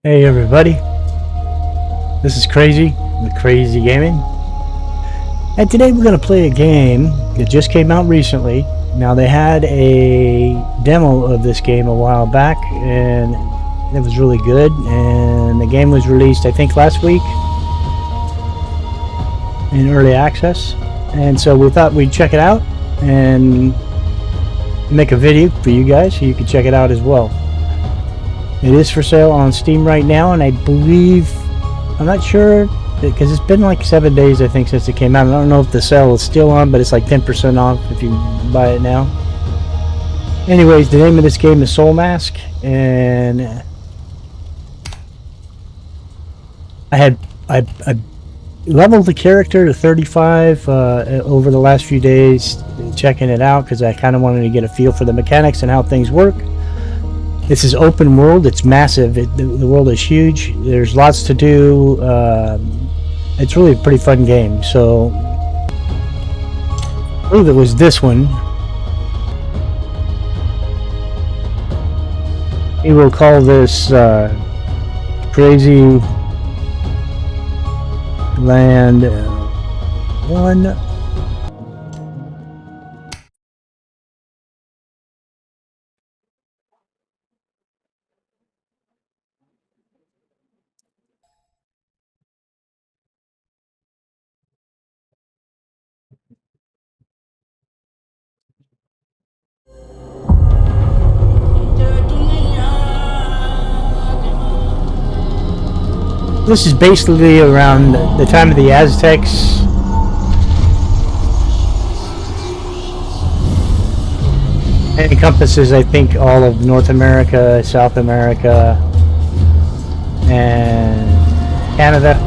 Hey everybody, this is Crazy with Crazy Gaming, and today we're going to play a game that just came out recently. Now they had a demo of this game a while back and it was really good, and the game was released I think last week in early access, and so we thought we'd check it out and make a video for you guys so you can check it out as well. It is for sale on Steam right now, and I believe, I'm not sure, because it's been like 7 days I think since it came out. I don't know if the sale is still on, but it's like 10% off if you buy it now. Anyways, the name of this game is Soulmask, and I leveled the character to 35 over the last few days checking it out, because I kind of wanted to get a feel for the mechanics and how things work. This is open world. It's massive. The world is huge. There's lots to do. It's really a pretty fun game. So I believe it was this one. We will call this Crazy Land 1. This is basically around the time of the Aztecs. It encompasses, I think, all of North America, South America, and Canada.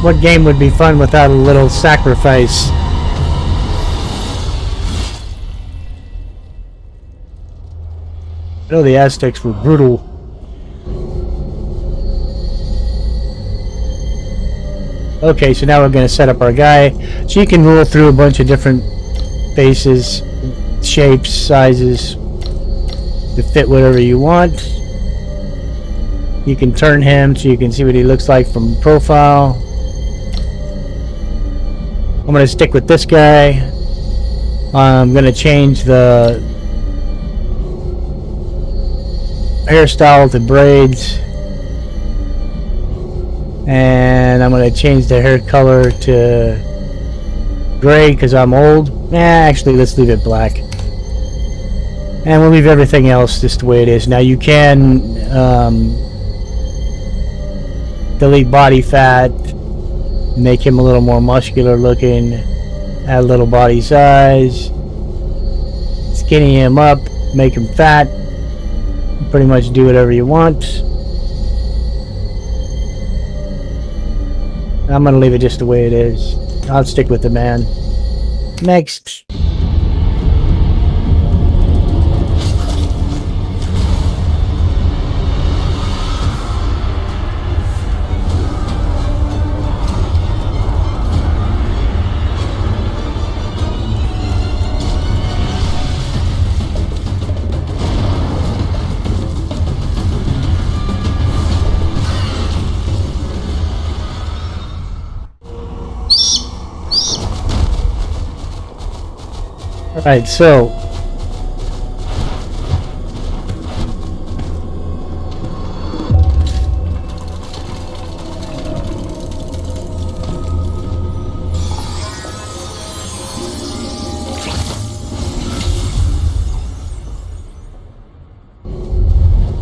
What game would be fun without a little sacrifice? I know the Aztecs were brutal. Okay, so now we're going to set up our guy. So you can roll through a bunch of different faces, shapes, sizes to fit whatever you want. You can turn him so you can see what he looks like from profile. I'm going to stick with this guy. I'm going to change the hairstyle to braids, and I'm going to change the hair color to gray because I'm old. Actually, let's leave it black, and we'll leave everything else just the way it is. Now you can delete body fat, make him a little more muscular looking, add a little body size, skinny him up, make him fat. Pretty much do whatever you want. I'm gonna leave it just the way it is. I'll stick with the man. Next. Alright, so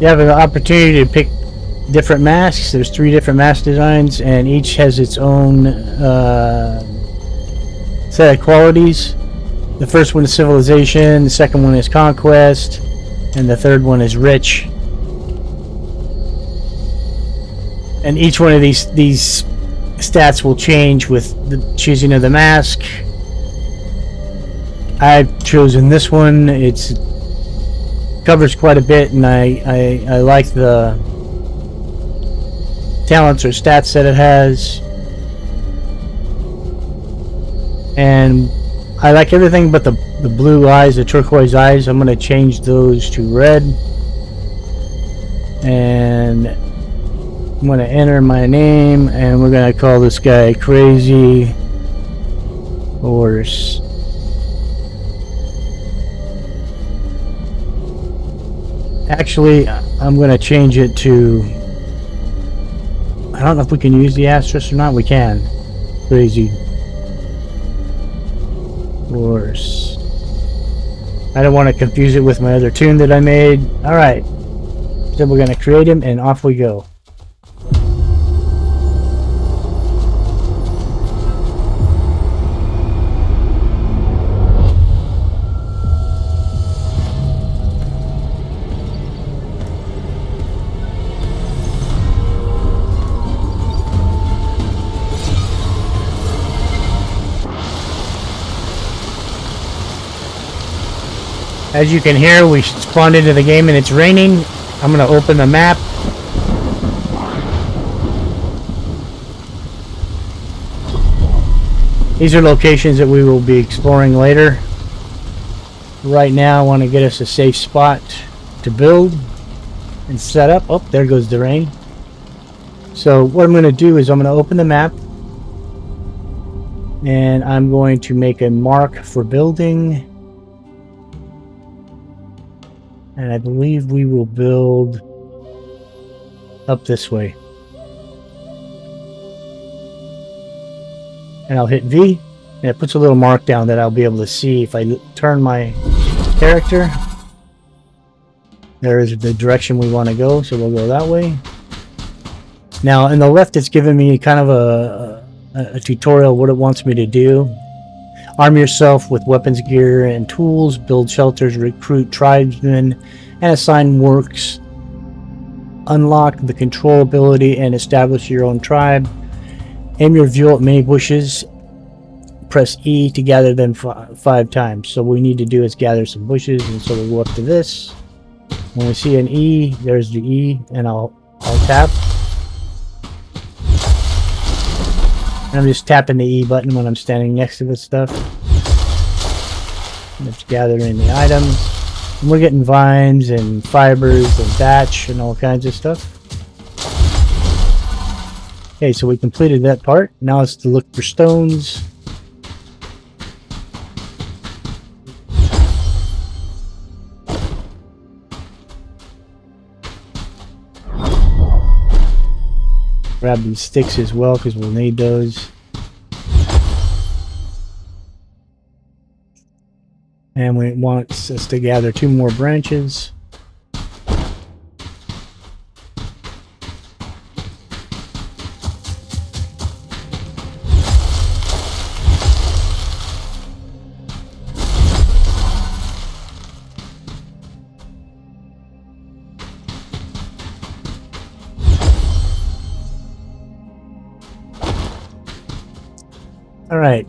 you have an opportunity to pick different masks. There's 3 different mask designs, and each has its own set of qualities. The first one is civilization, the second one is conquest, and the third one is rich. And each one of these stats will change with the choosing of the mask. I've chosen this one. It's covers quite a bit, and I like the talents or stats that it has. And I like everything but the blue eyes, the turquoise eyes. I'm going to change those to red. And I'm going to enter my name, and we're going to call this guy Crazy Horse. Actually, I'm going to change it to... I don't know if we can use the asterisk or not. We can. Crazy Horse. I don't want to confuse it with my other tune that I made. Alright. So we're going to create him, and off we go. As you can hear, we spawned into the game and it's raining. I'm going to open the map. These are locations that we will be exploring later. Right now, I want to get us a safe spot to build and set up. Oh, there goes the rain. So what I'm going to do is I'm going to open the map. And I'm going to make a mark for building. And I believe we will build up this way. And I'll hit V, and it puts a little mark down that I'll be able to see if I turn my character. There is the direction we want to go, so we'll go that way. Now, in the left, it's giving me kind of a tutorial what it wants me to do. Arm yourself with weapons, gear, and tools. Build shelters, recruit tribesmen, and assign works. Unlock the control ability and establish your own tribe. Aim your view at many bushes. Press E to gather them 5 times. So what we need to do is gather some bushes, and so we'll go up to this. When we see an E, there's the E, and I'll tap. And I'm just tapping the E button when I'm standing next to this stuff. And it's gathering the items. And we're getting vines and fibers and thatch and all kinds of stuff. Okay, so we completed that part. Now it's to look for stones. Grab these sticks as well because we'll need those. And we want us to gather 2 more branches. Alright.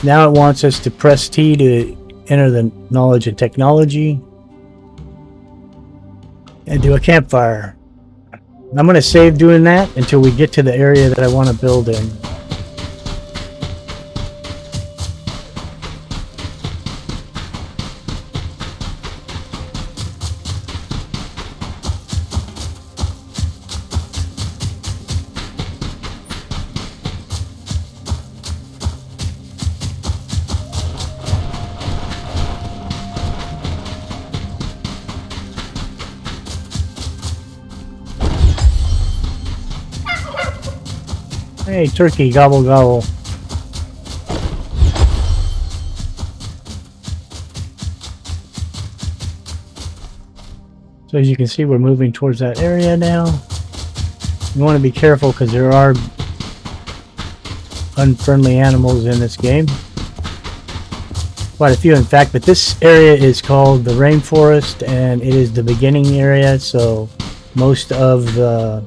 Now it wants us to press T to enter the knowledge and technology. And do a campfire. I'm going to save doing that until we get to the area that I want to build in. Hey, turkey, gobble gobble. So as you can see, we're moving towards that area now. You want to be careful because there are unfriendly animals in this game. Quite a few, in fact, but this area is called the rainforest, and it is the beginning area, so most of the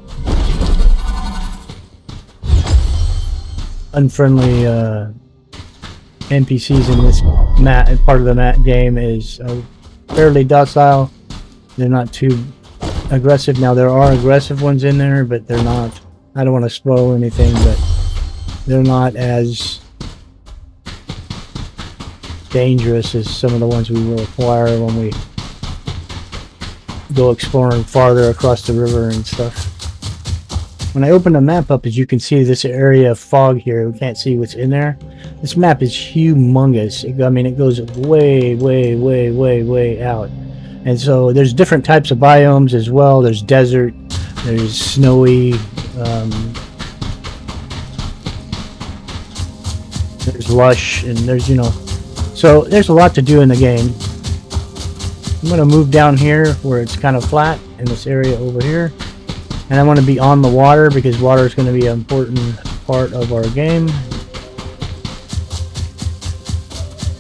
unfriendly NPCs in this part of the game is fairly docile. They're not too aggressive. Now there are aggressive ones in there, but they're not. I don't want to spoil anything, but they're not as dangerous as some of the ones we will acquire when we go exploring farther across the river and stuff. When I open the map up, as you can see, this area of fog here, we can't see what's in there. This map is humongous. I mean, it goes way, way, way, way, way out. And so there's different types of biomes as well. There's desert, there's snowy, there's lush, and there's, you know, so there's a lot to do in the game. I'm going to move down here where it's kind of flat in this area over here. And I want to be on the water because water is going to be an important part of our game.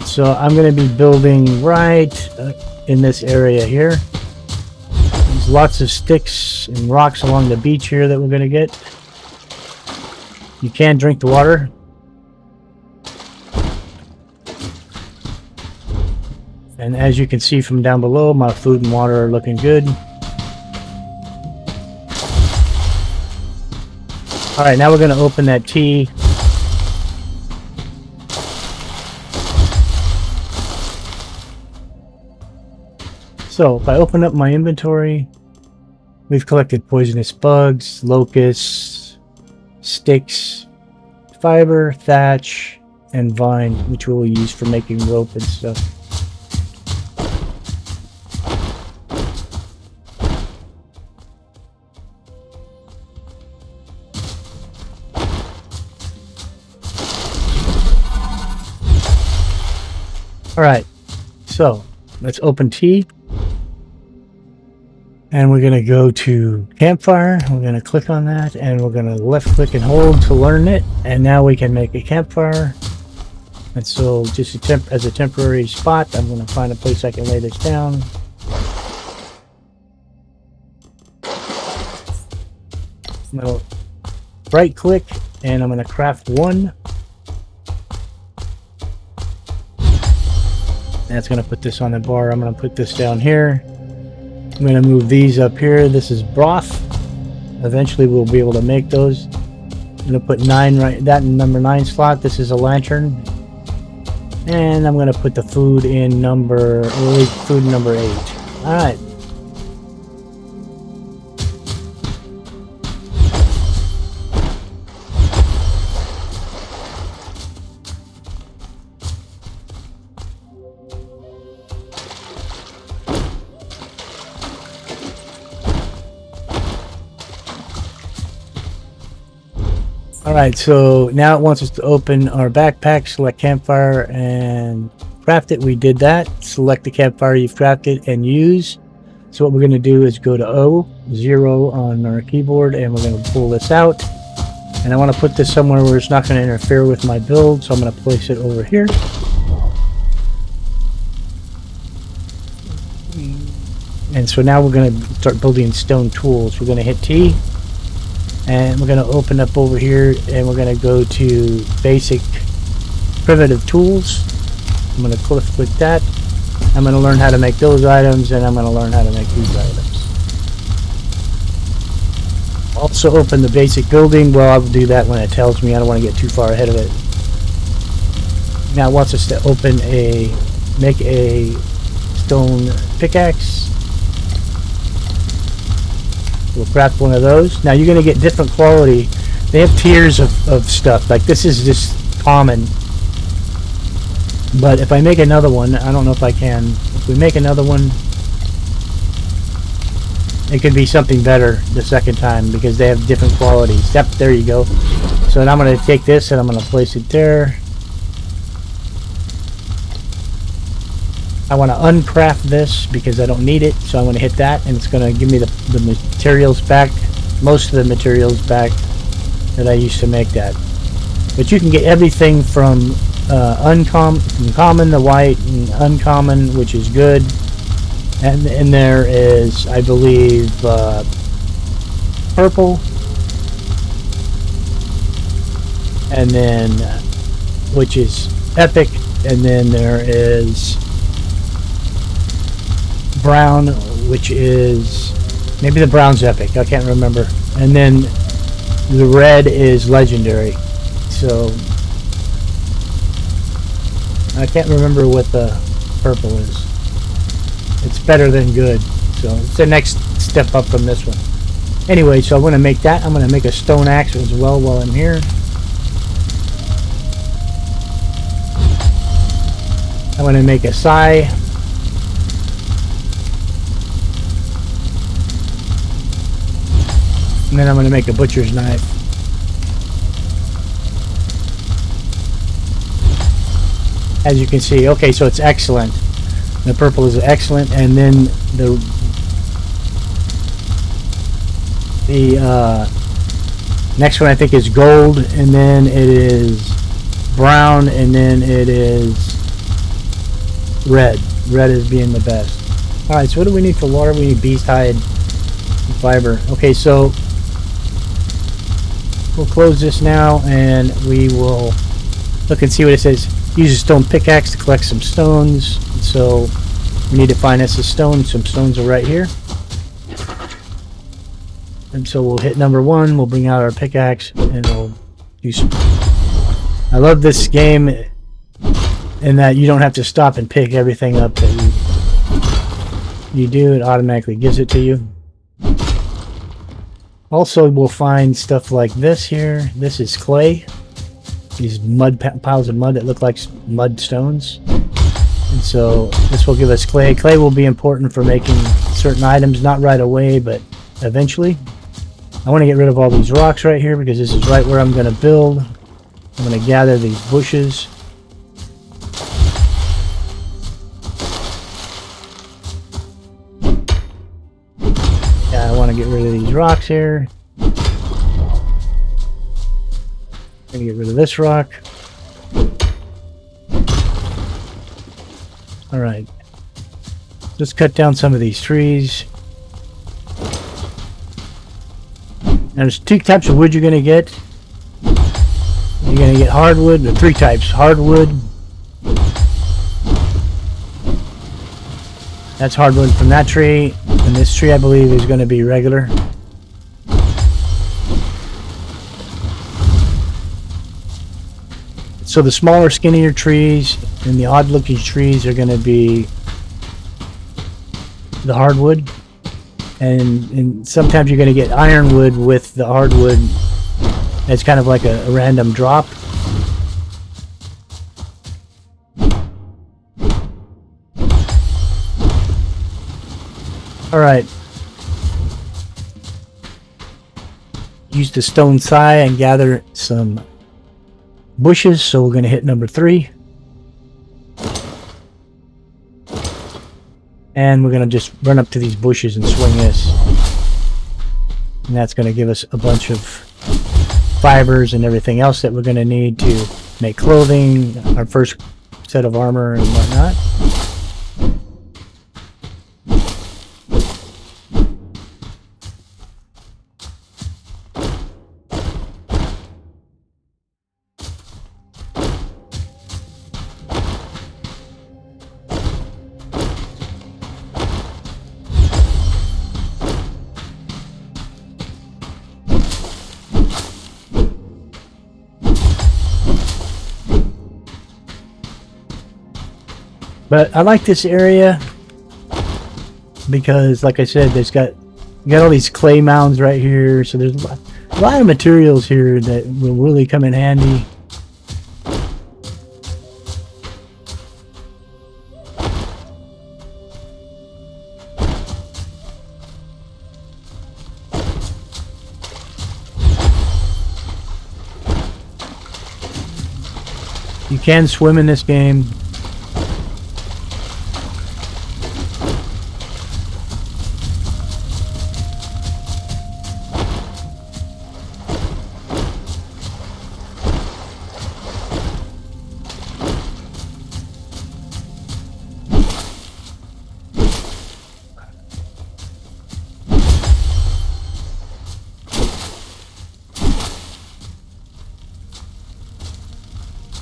So I'm going to be building right in this area here. There's lots of sticks and rocks along the beach here that we're going to get. You can drink the water. And as you can see from down below, my food and water are looking good. Alright, now we're going to open that tea. So, if I open up my inventory, we've collected poisonous bugs, locusts, sticks, fiber, thatch, and vine, which we'll use for making rope and stuff. Alright, so let's open tea. And we're going to go to campfire. We're going to click on that and we're going to left click and hold to learn it. And now we can make a campfire. And so just as a temporary spot, I'm going to find a place I can lay this down. I'm going to right click and I'm going to craft one. That's going to put this on the bar. I'm going to put this down here. I'm going to move these up here. This is broth. Eventually we'll be able to make those. I'm going to put 9 right, that in number 9 slot. This is a lantern. And I'm going to put the food in number 8. Alright. Alright, so now it wants us to open our backpack, select campfire, and craft it. We did that. Select the campfire you've crafted and use. So what we're going to do is go to O0 on our keyboard, and we're going to pull this out. And I want to put this somewhere where it's not going to interfere with my build, so I'm going to place it over here. And so now we're going to start building stone tools. We're going to hit T. And we're going to open up over here and we're going to go to basic primitive tools. I'm going to click that. I'm going to learn how to make those items and I'm going to learn how to make these items. Also open the basic building. Well, I'll do that when it tells me. I don't want to get too far ahead of it. Now it wants us to make a stone pickaxe. We'll craft one of those. Now you're going to get different quality. They have tiers of stuff. Like this is just common. But if I make another one, I don't know if I can. If we make another one, it could be something better the second time because they have different qualities. Yep, there you go. So now I'm going to take this and I'm going to place it there. I want to uncraft this because I don't need it, so I'm going to hit that and it's going to give me the materials back, most of the materials back that I used to make that. But you can get everything from common to white and uncommon, which is good. And there is, I believe, purple, and then which is epic, and then there is brown, which is maybe the brown's epic, I can't remember, and then the red is legendary. so I can't remember what the purple is. It's better than good, so it's the next step up from this one. Anyway, so I'm going to make that. I'm going to make a stone axe as well while I'm here. I'm going to make a sai. And then I'm going to make a butcher's knife. As you can see, okay, so it's excellent. The purple is excellent, and then the next one I think is gold, and then it is brown, and then it is red. Red is being the best. Alright, so what do we need for water? We need beast hide and fiber. Okay, so we'll close this now, and we will look and see what it says. Use a stone pickaxe to collect some stones. So we need to find us a stone. Some stones are right here. And so we'll hit number 1. We'll bring out our pickaxe, and we'll do some. I love this game in that you don't have to stop and pick everything up that you do. It automatically gives it to you. Also, we'll find stuff like this here. This is clay. These piles of mud that look like mud stones. And so this will give us clay. Clay will be important for making certain items, not right away, but eventually. I want to get rid of all these rocks right here because this is right where I'm going to build. I'm going to gather these bushes. Yeah, I want to get rid of these rocks here. I'm going to get rid of this rock. Alright. Let's cut down some of these trees. Now there's 2 types of wood you're going to get. You're going to get hardwood. There are 3 types. Hardwood. That's hardwood from that tree. And this tree I believe is going to be regular. So the smaller, skinnier trees and the odd-looking trees are going to be the hardwood, and sometimes you're going to get ironwood with the hardwood. It's kind of like a random drop. All right. Use the stone sai and gather some bushes, so we're going to hit number 3. And we're going to just run up to these bushes and swing this. And that's going to give us a bunch of fibers and everything else that we're going to need to make clothing, our first set of armor and whatnot. But I like this area because, like I said, you got all these clay mounds right here, so there's a lot of materials here that will really come in handy. You can swim in this game.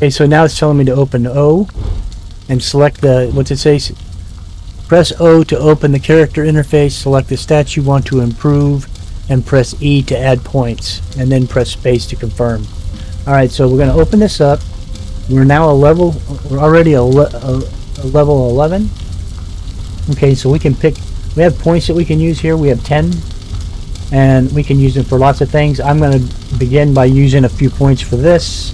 Okay, so now it's telling me to open O and select the, what's it say? Press O to open the character interface, select the stats you want to improve, and press E to add points, and then press space to confirm. Alright, so we're going to open this up. We're now we're already a level 11. Okay, so we can pick, we have points that we can use here. We have 10, and we can use them for lots of things. I'm going to begin by using a few points for this.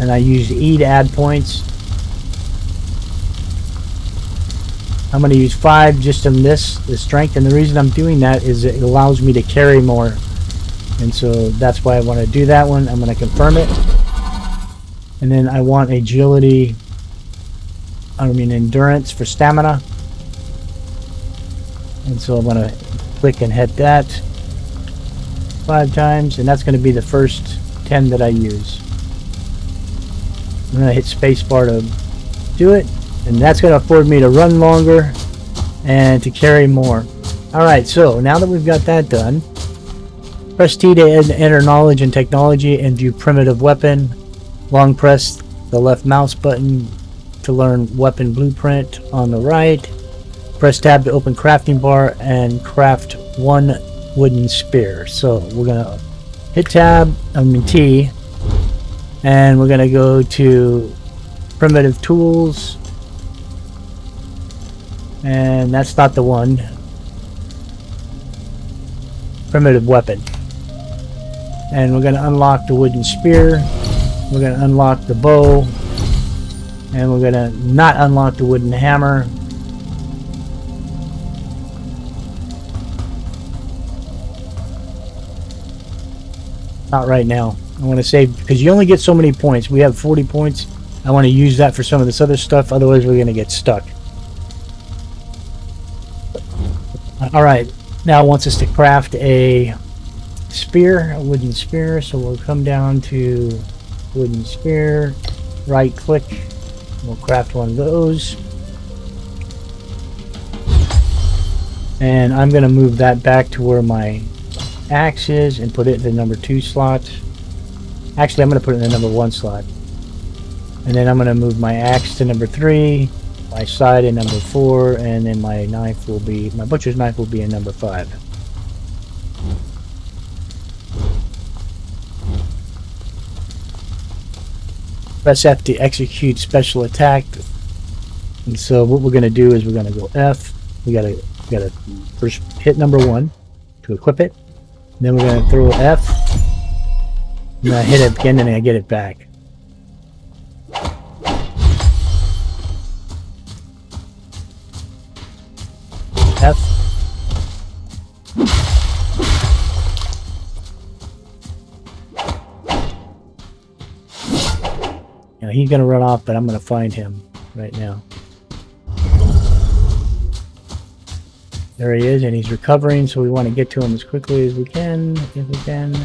And I use E to add points. I'm going to use 5 just in the strength, and the reason I'm doing that is it allows me to carry more. And so that's why I want to do that one. I'm going to confirm it. And then I want agility, endurance for stamina. And so I'm going to click and hit that 5 times, and that's going to be the first 10 that I use. I'm going to hit spacebar to do it, and that's going to afford me to run longer and to carry more. Alright, so now that we've got that done, press T to enter knowledge and technology and view primitive weapon. Long press the left mouse button to learn weapon blueprint on the right. Press tab to open crafting bar and craft 1 wooden spear. So we're gonna hit T, and we're gonna go to primitive tools, and that's not the one. Primitive weapon, and we're gonna unlock the wooden spear. We're going to unlock the bow, and we're going to not unlock the wooden hammer. Not right now. I want to save, because you only get so many points. We have 40 points. I want to use that for some of this other stuff, otherwise we're going to get stuck. Alright, now it wants us to craft a spear, a wooden spear, so we'll come down to wooden spear, right click, we'll craft one of those, and I'm going to move that back to where my axe is and put it in the number 2 slot. Actually, I'm going to put it in the number 1 slot, and then I'm going to move my axe to number 3, my side in number 4, and then my knife will be, my butcher's knife will be in number 5. Press F to execute special attack. And so what we're going to do is we're going to go F. We got to first hit number 1 to equip it. And then we're going to throw F. And I hit it again, and I get it back. F. Now he's going to run off, but I'm going to find him right now. There he is, and he's recovering, so we want to get to him as quickly as we can, if we can.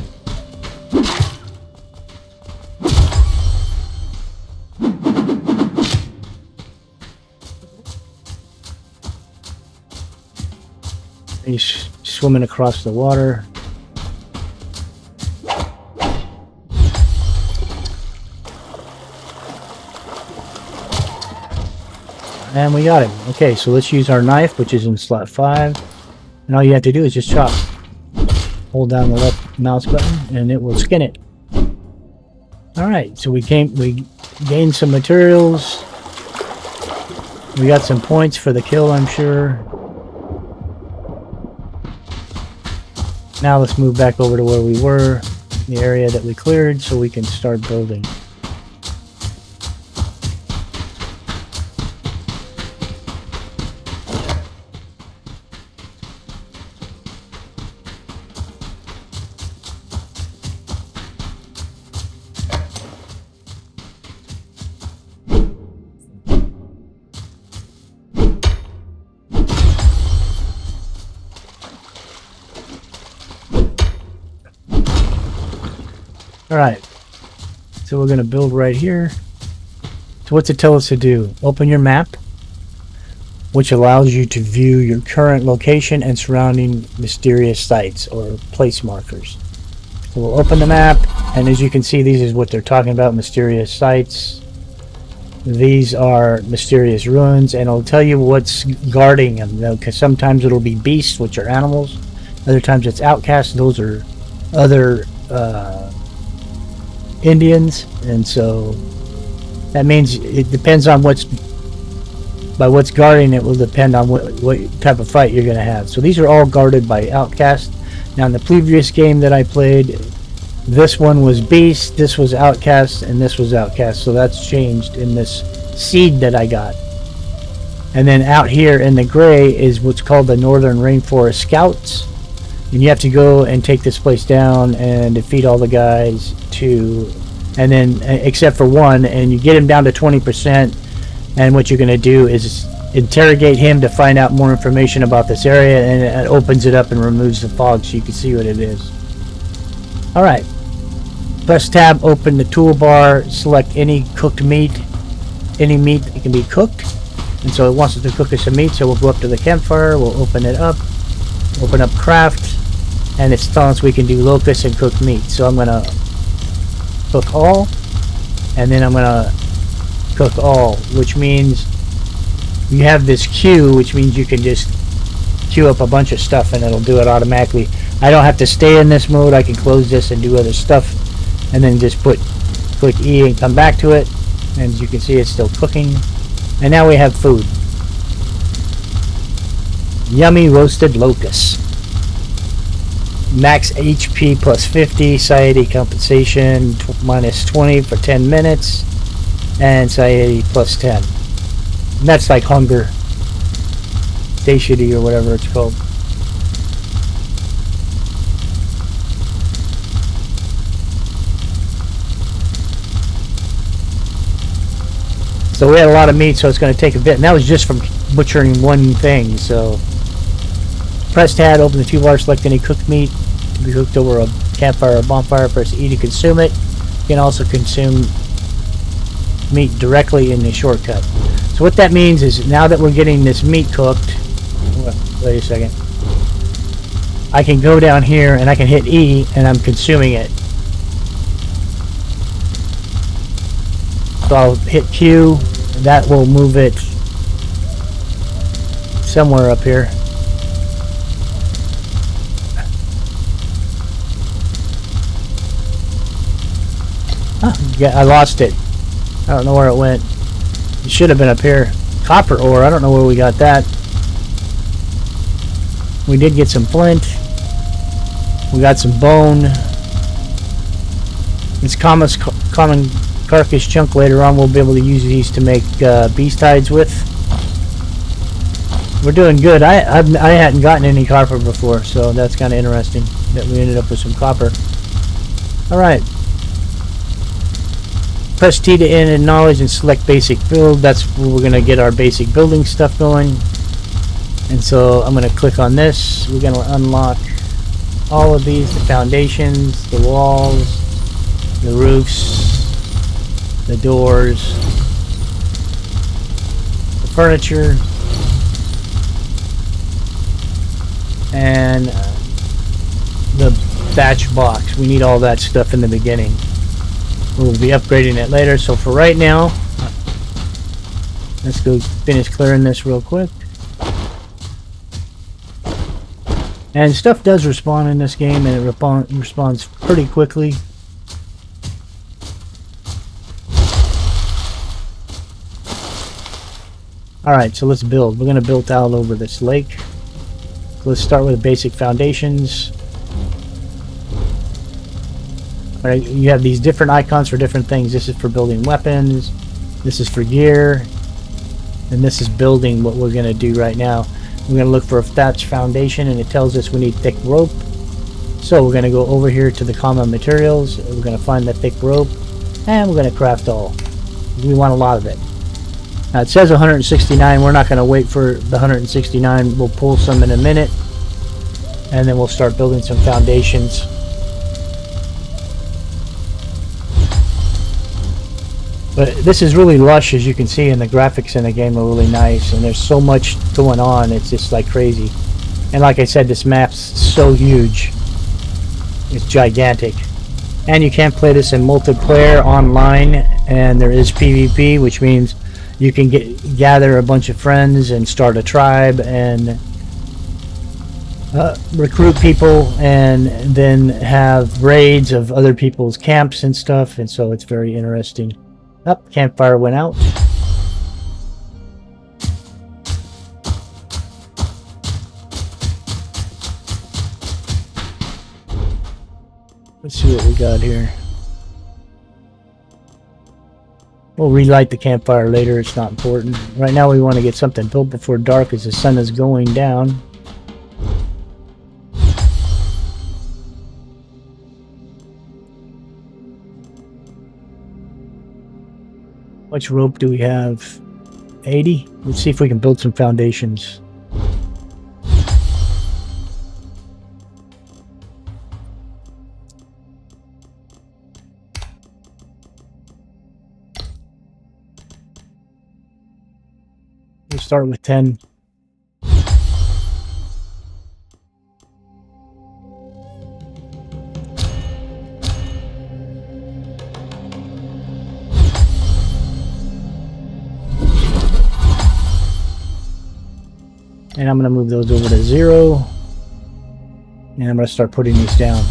He's swimming across the water. And we got him. Okay, so let's use our knife, which is in slot 5. And all you have to do is just chop. Hold down the left mouse button, and it will skin it. Alright, so we gained some materials. We got some points for the kill, I'm sure. Now let's move back over to where we were, the area that we cleared, so we can start building. Alright, so we're going to build right here. So what's it tell us to do? Open your map, which allows you to view your current location and surrounding mysterious sites or place markers. So we'll open the map, and as you can see, these is what they're talking about, mysterious sites. These are mysterious ruins, and it'll tell you what's guarding them, because sometimes it'll be beasts, which are animals. Other times it's outcasts, those are other Indians, and so that means it depends on what's guarding it will depend on what type of fight you're going to have. So these are all guarded by outcasts. Now in the previous game that I played, this one was beast, this was outcast, and this was outcast. So that's changed in this seed that I got. And then out here in the gray is what's called the Northern Rainforest Scouts. And you have to go and take this place down and defeat all the guys and then except for one, and you get him down to 20%. And what you're going to do is interrogate him to find out more information about this area, and it opens it up and removes the fog so you can see what it is. Alright, press tab, open the toolbar, select any cooked meat, any meat that can be cooked. And so it wants us to cook us some meat, so we'll go up to the campfire, we'll open it up, open up craft, and it's telling us we can do locust and cooked meat. So I'm going to cook all, and then I'm going to cook all, which means you have this queue, which means you can just queue up a bunch of stuff and it'll do it automatically. I don't have to stay in this mode. I can close this and do other stuff, and then just click E and come back to it, and as you can see it's still cooking. And now we have food. Yummy roasted locust. Max HP plus 50, satiety compensation minus 20 for 10 minutes, and satiety plus 10. And that's like hunger satiety or whatever it's called. So we had a lot of meat, so it's going to take a bit, and that was just from butchering one thing. So press tab, open the toolbar, select any cooked meat to be cooked over a campfire or bonfire, press E to consume it. You can also consume meat directly in the shortcut. So what that means is now that we're getting this meat cooked, wait a second, I can go down here and I can hit E and I'm consuming it. So I'll hit Q, and that will move it somewhere up here. Yeah, I lost it. I don't know where it went. It should have been up here. Copper ore, I don't know where we got that. We did get some flint. We got some bone. It's common carcass chunk. Later on we'll be able to use these to make beast hides with. We're doing good. I hadn't gotten any copper before, so that's kind of interesting that we ended up with some copper. Alright. Press T to end in knowledge and select basic build. That's where we're going to get our basic building stuff going. And so I'm going to click on this. We're going to unlock all of these, the foundations, the walls, the roofs, the doors, the furniture, and the thatch box. We need all that stuff in the beginning. We'll be upgrading it later. So for right now, let's go finish clearing this real quick. And stuff does respawn in this game, and it responds pretty quickly. Alright, so let's build. We're going to build out over this lake. So let's start with the basic foundations. Right, you have these different icons for different things. This is for building weapons, this is for gear, and this is building what we're going to do right now. We're going to look for a thatch foundation, and it tells us we need thick rope. So we're going to go over here to the common materials. We're going to find the thick rope, and we're going to craft all. We want a lot of it. Now it says 169. We're not going to wait for the 169. We'll pull some in a minute, and then we'll start building some foundations. But this is really lush, as you can see, and the graphics in the game are really nice, and there's so much going on, it's just like crazy. And like I said, this map's so huge. It's gigantic. And you can play this in multiplayer online, and there is PvP, which means you can gather a bunch of friends and start a tribe and recruit people and then have raids of other people's camps and stuff, and so it's very interesting. Campfire went out. Let's see what we got here. We'll relight the campfire later, it's not important. Right now we want to get something built before dark as the sun is going down. Much rope do we have? 80? Let's see if we can build some foundations. We'll start with 10. And I'm going to move those over to 0. And I'm going to start putting these down.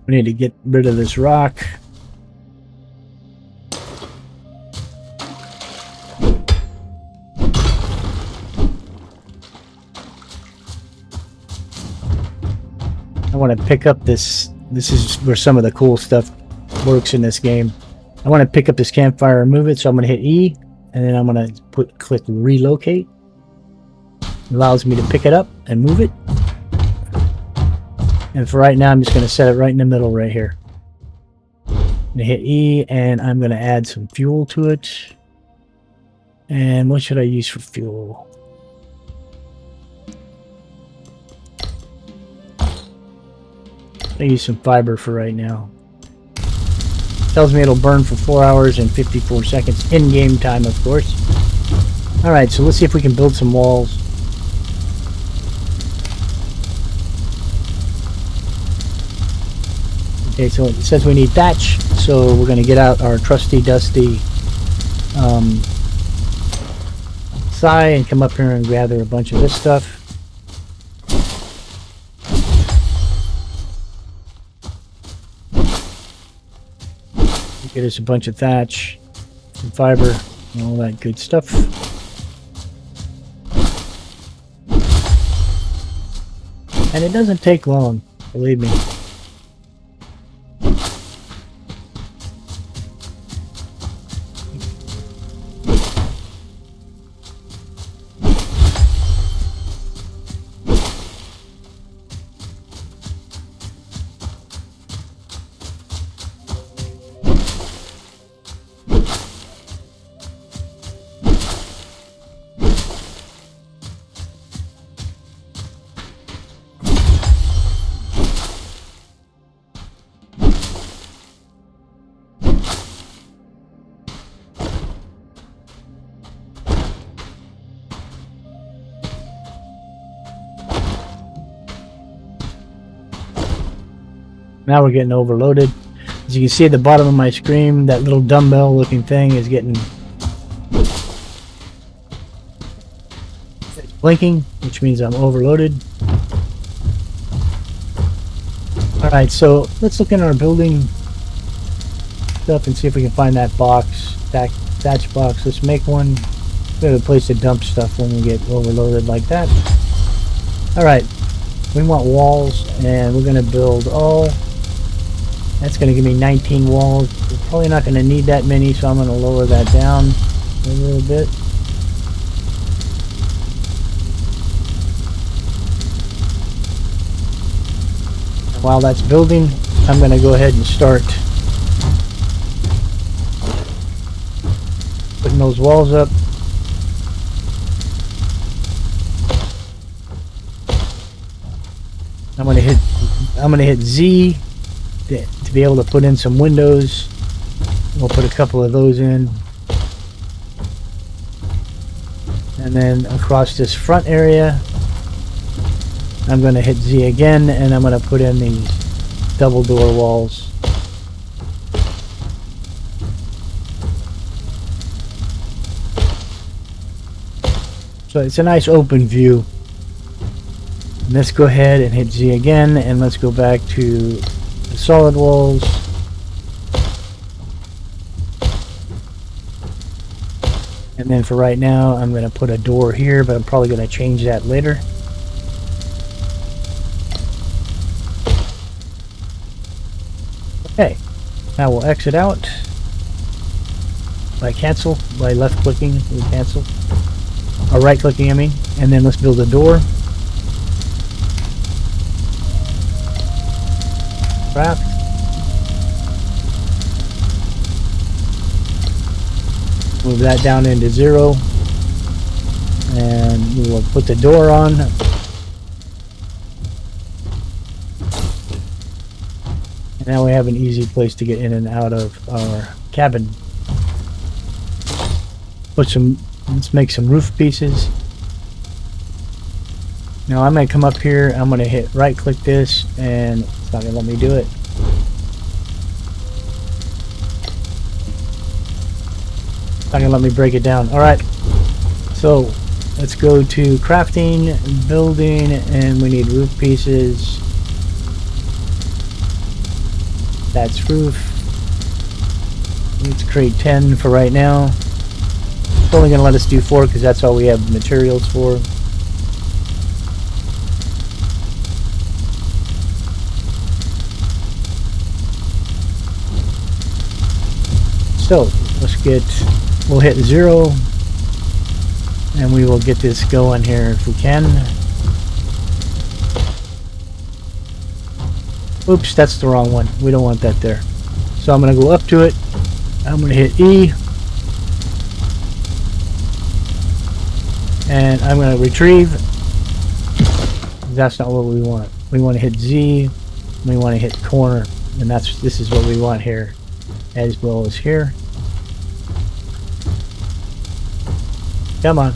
We need to get rid of this rock. I want to pick up this. This is where some of the cool stuff works in this game. I want to pick up this campfire and move it, so I'm going to hit E, and then I'm going to click relocate. It allows me to pick it up and move it. And for right now, I'm just going to set it right in the middle right here. I'm going to hit E, and I'm going to add some fuel to it. And what should I use for fuel? I use some fiber for right now. Tells me it'll burn for 4 hours and 54 seconds in game time, of course. Alright, so let's see if we can build some walls. Okay, so it says we need thatch, so we're going to get out our trusty dusty scythe and come up here and gather a bunch of this stuff. Get us a bunch of thatch, some fiber, and all that good stuff. And it doesn't take long, believe me. Now we're getting overloaded. As you can see at the bottom of my screen, that little dumbbell looking thing is getting blinking, which means I'm overloaded. Alright, so let's look in our building stuff and see if we can find that box, thatch box. Let's make one. We have a place to dump stuff when we get overloaded like that. Alright, we want walls, and we're going to build all. That's going to give me 19 walls. We're probably not going to need that many, so I'm going to lower that down a little bit. While that's building, I'm going to go ahead and start putting those walls up. I'm gonna hit Z to be able to put in some windows. We'll put a couple of those in. And then across this front area, I'm going to hit Z again, and I'm going to put in these double door walls. So it's a nice open view. And let's go ahead and hit Z again, and let's go back to the solid walls. And then for right now, I'm going to put a door here, but I'm probably going to change that later. Okay, now we'll exit out by left clicking, we cancel. Or right clicking, I mean. And then let's build a door. Craft. Move that down into 0. And we will put the door on. And now we have an easy place to get in and out of our cabin. Let's make some roof pieces. Now I'm going to come up here, I'm going to hit right click this, and it's not going to let me do it. It's not going to let me break it down. Alright, so let's go to crafting, building, and we need roof pieces. That's roof. Let's create 10 for right now. It's only going to let us do 4 because that's all we have materials for. So we'll hit 0 and we will get this going here if we can. Oops, that's the wrong one. We don't want that there. So I'm going to go up to it. I'm going to hit E. And I'm going to retrieve. That's not what we want. We want to hit Z. We want to hit corner. And this is what we want here. As well as here. Come on.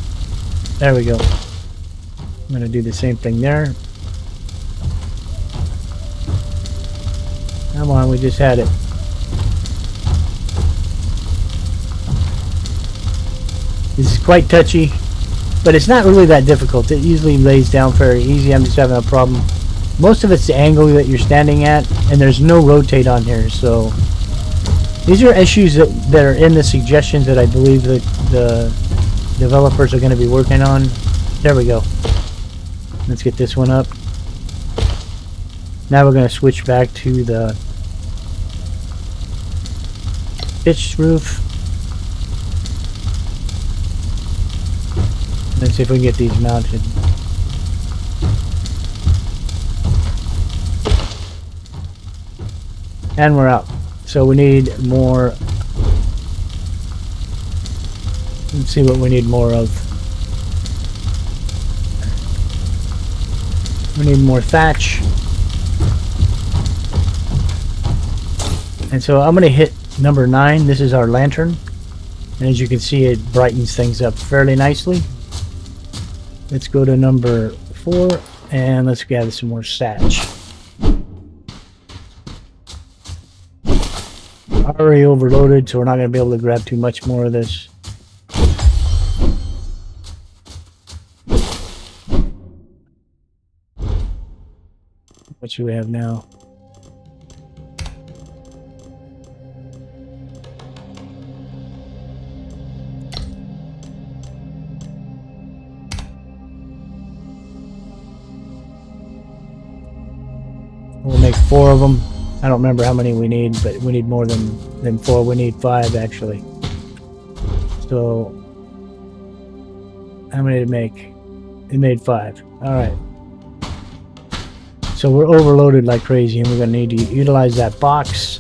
There we go. I'm going to do the same thing there. Come on, we just had it. This is quite touchy, but it's not really that difficult. It usually lays down very easy. I'm just having a problem. Most of it's the angle that you're standing at, and there's no rotate on here. So these are issues that are in the suggestions that I believe that the developers are going to be working on. There we go. Let's get this one up. Now we're going to switch back to the pitched roof. Let's see if we can get these mounted. And we're out. So we need more. Let's see what we need more of. We need more thatch. And so I'm going to hit number 9. This is our lantern. And as you can see, it brightens things up fairly nicely. Let's go to number 4 and let's gather some more thatch. Already overloaded, so we're not going to be able to grab too much more of this. What should we have now? We'll make 4 of them. I don't remember how many we need, but we need more than 4. We need 5 actually. So how many did it make? It made 5. Alright. So we're overloaded like crazy and we're going to need to utilize that box.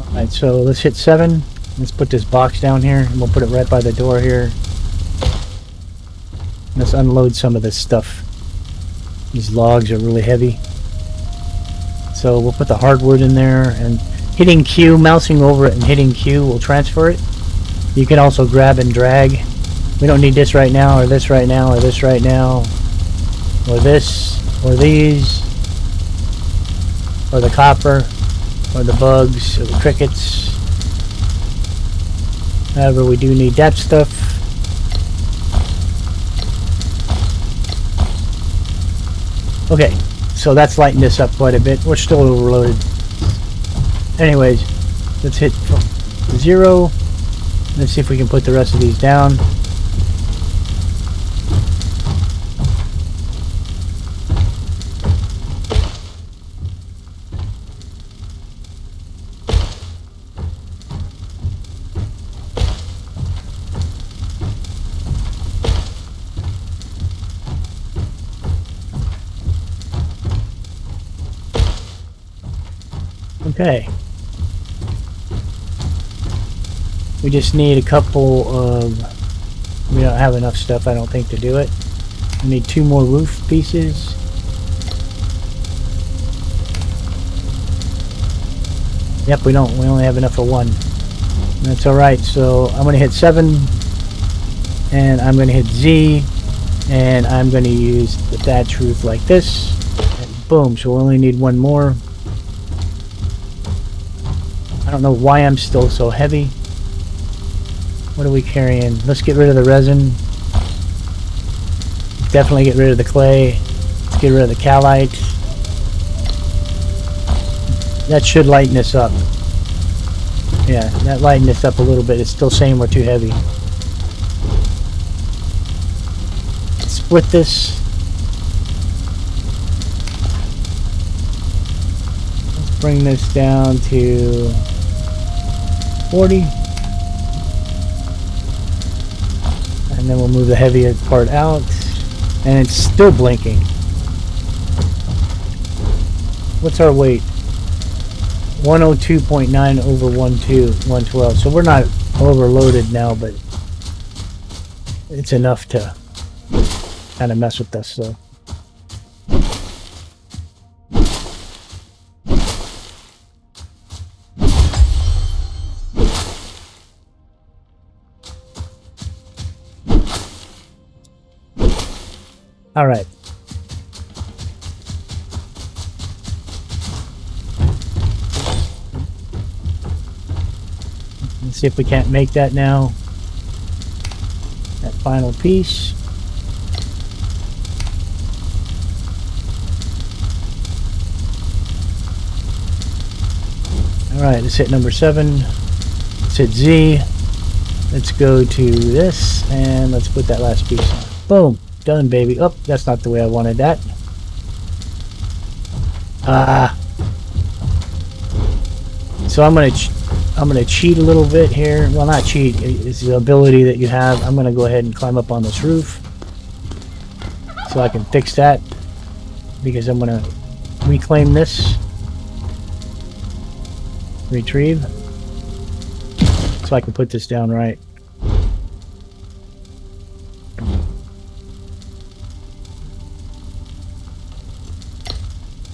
Alright, so let's hit 7. Let's put this box down here, and we'll put it right by the door here. Let's unload some of this stuff. These logs are really heavy. So we'll put the hardwood in there, and hitting Q, mousing over it and hitting Q will transfer it. You can also grab and drag. We don't need this right now, or this right now, or this right now, or this, or these, or the copper, or the bugs, or the crickets. However, we do need that stuff. Okay, so that's lightened this up quite a bit. We're still overloaded. Anyways, let's hit 0. Let's see if we can put the rest of these down. Okay. We just need a couple of... We don't have enough stuff, I don't think, to do it. We need 2 more roof pieces. Yep, we don't. We only have enough for 1. That's alright, so I'm going to hit 7. And I'm going to hit Z. And I'm going to use the thatch roof like this. And boom, so we only need 1 more. I don't know why I'm still so heavy. What are we carrying? Let's get rid of the resin. Definitely get rid of the clay. Let's get rid of the calite. That should lighten this up. Yeah, that lightened this up a little bit. It's still saying we're too heavy. Split this. Let's bring this down to 40. And then we'll move the heavier part out. And it's still blinking. What's our weight? 102.9 over 112. So we're not overloaded now, but it's enough to kind of mess with us. So all right. Let's see if we can't make that now. That final piece. All right, let's hit number 7. Let's hit Z. Let's go to this, and let's put that last piece on. Boom. Done, baby. Oh, that's not the way I wanted that. So I'm gonna cheat a little bit here. Well, not cheat. It's the ability that you have. I'm gonna go ahead and climb up on this roof so I can fix that, because I'm gonna reclaim this, retrieve, so I can put this down right.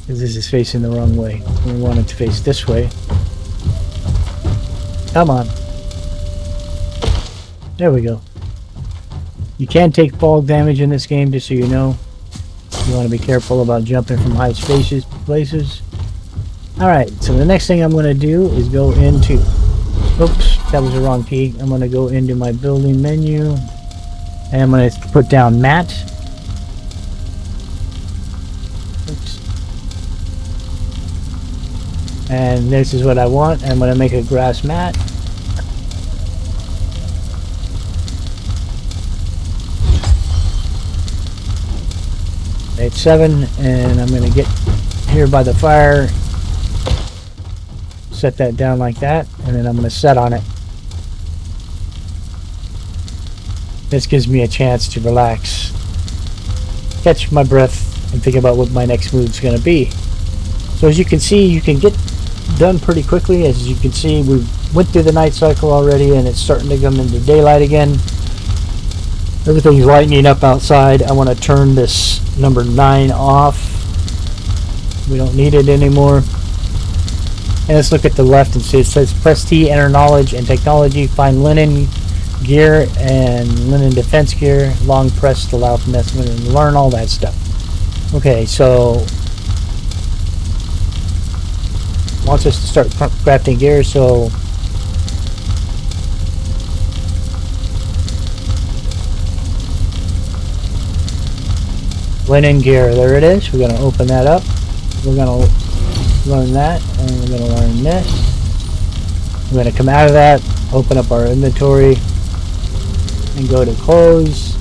Because this is facing the wrong way. We want it to face this way. Come on. There we go. You can take fall damage in this game, just so you know. You want to be careful about jumping from high places. Alright, so the next thing I'm going to do is go into... Oops, that was the wrong key. I'm going to go into my building menu. And I'm going to put down mat. Oops. And this is what I want. I'm going to make a grass mat. It's 7, and I'm going to get here by the fire. Set that down like that, and then I'm going to set on it. This gives me a chance to relax, catch my breath, and think about what my next move is going to be. So as you can see, you can get done pretty quickly. As you can see, we went through the night cycle already, and it's starting to come into daylight again. Everything's lightening up outside. I want to turn this number 9 off. We don't need it anymore. And let's look at the left and see. It says press T, enter knowledge and technology, find linen gear and linen defense gear, long press to allow commencement and learn all that stuff. Okay, so wants us to start crafting gear, so linen gear, there it is. We're going to open that up. We're going to learn that, and we're going to learn this. We're going to come out of that, open up our inventory, and go to close.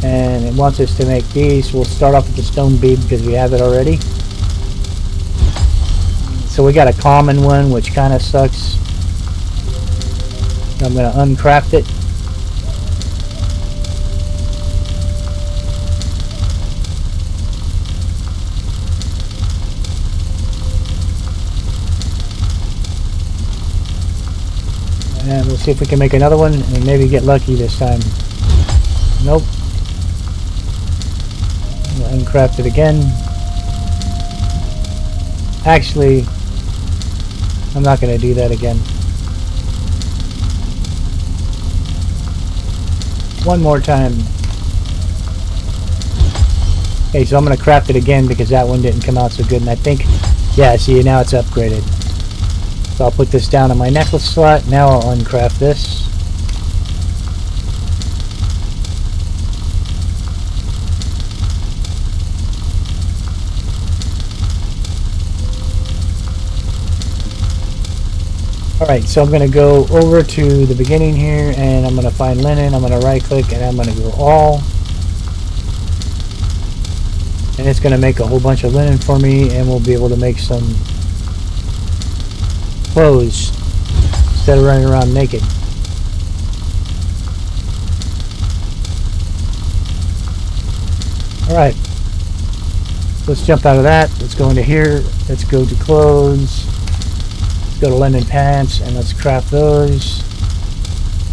And it wants us to make these. We'll start off with the stone bead because we have it already. So we got a common one, which kind of sucks. I'm going to uncraft it. And we'll see if we can make another one and maybe get lucky this time. Nope. We'll uncraft it again. Actually, I'm not going to do that again. One more time. Okay, so I'm going to craft it again because that one didn't come out so good. And I think, yeah, see, now it's upgraded. So I'll put this down in my necklace slot. Now I'll uncraft this. Alright, so I'm going to go over to the beginning here, and I'm going to find linen. I'm going to right click, and I'm going to go all. And it's going to make a whole bunch of linen for me, and we'll be able to make some clothes instead of running around naked. Alright, let's jump out of that. Let's go into here. Let's go to clothes. Let's go to linen pants and let's craft those.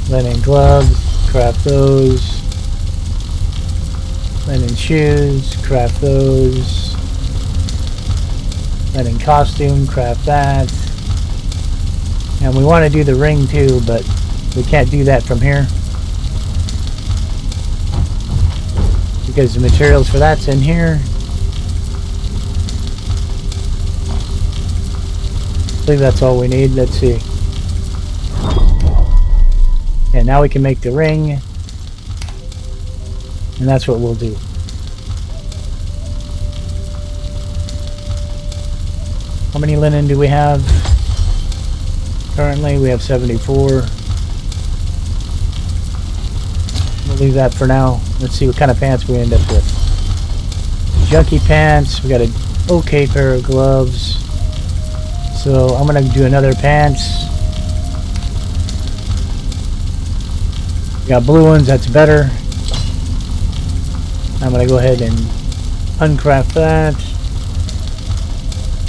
Linen gloves, craft those. Linen shoes, craft those. Linen costume, craft that. And we want to do the ring too, but we can't do that from here because the materials for that's in here. I believe that's all we need. Let's see. And now we can make the ring, and that's what we'll do. How many linen do we have? Currently we have 74. We'll leave that for now. Let's see what kind of pants we end up with. Junky pants. We got an okay pair of gloves. So I'm going to do another pants. We got blue ones. That's better. I'm going to go ahead and uncraft that.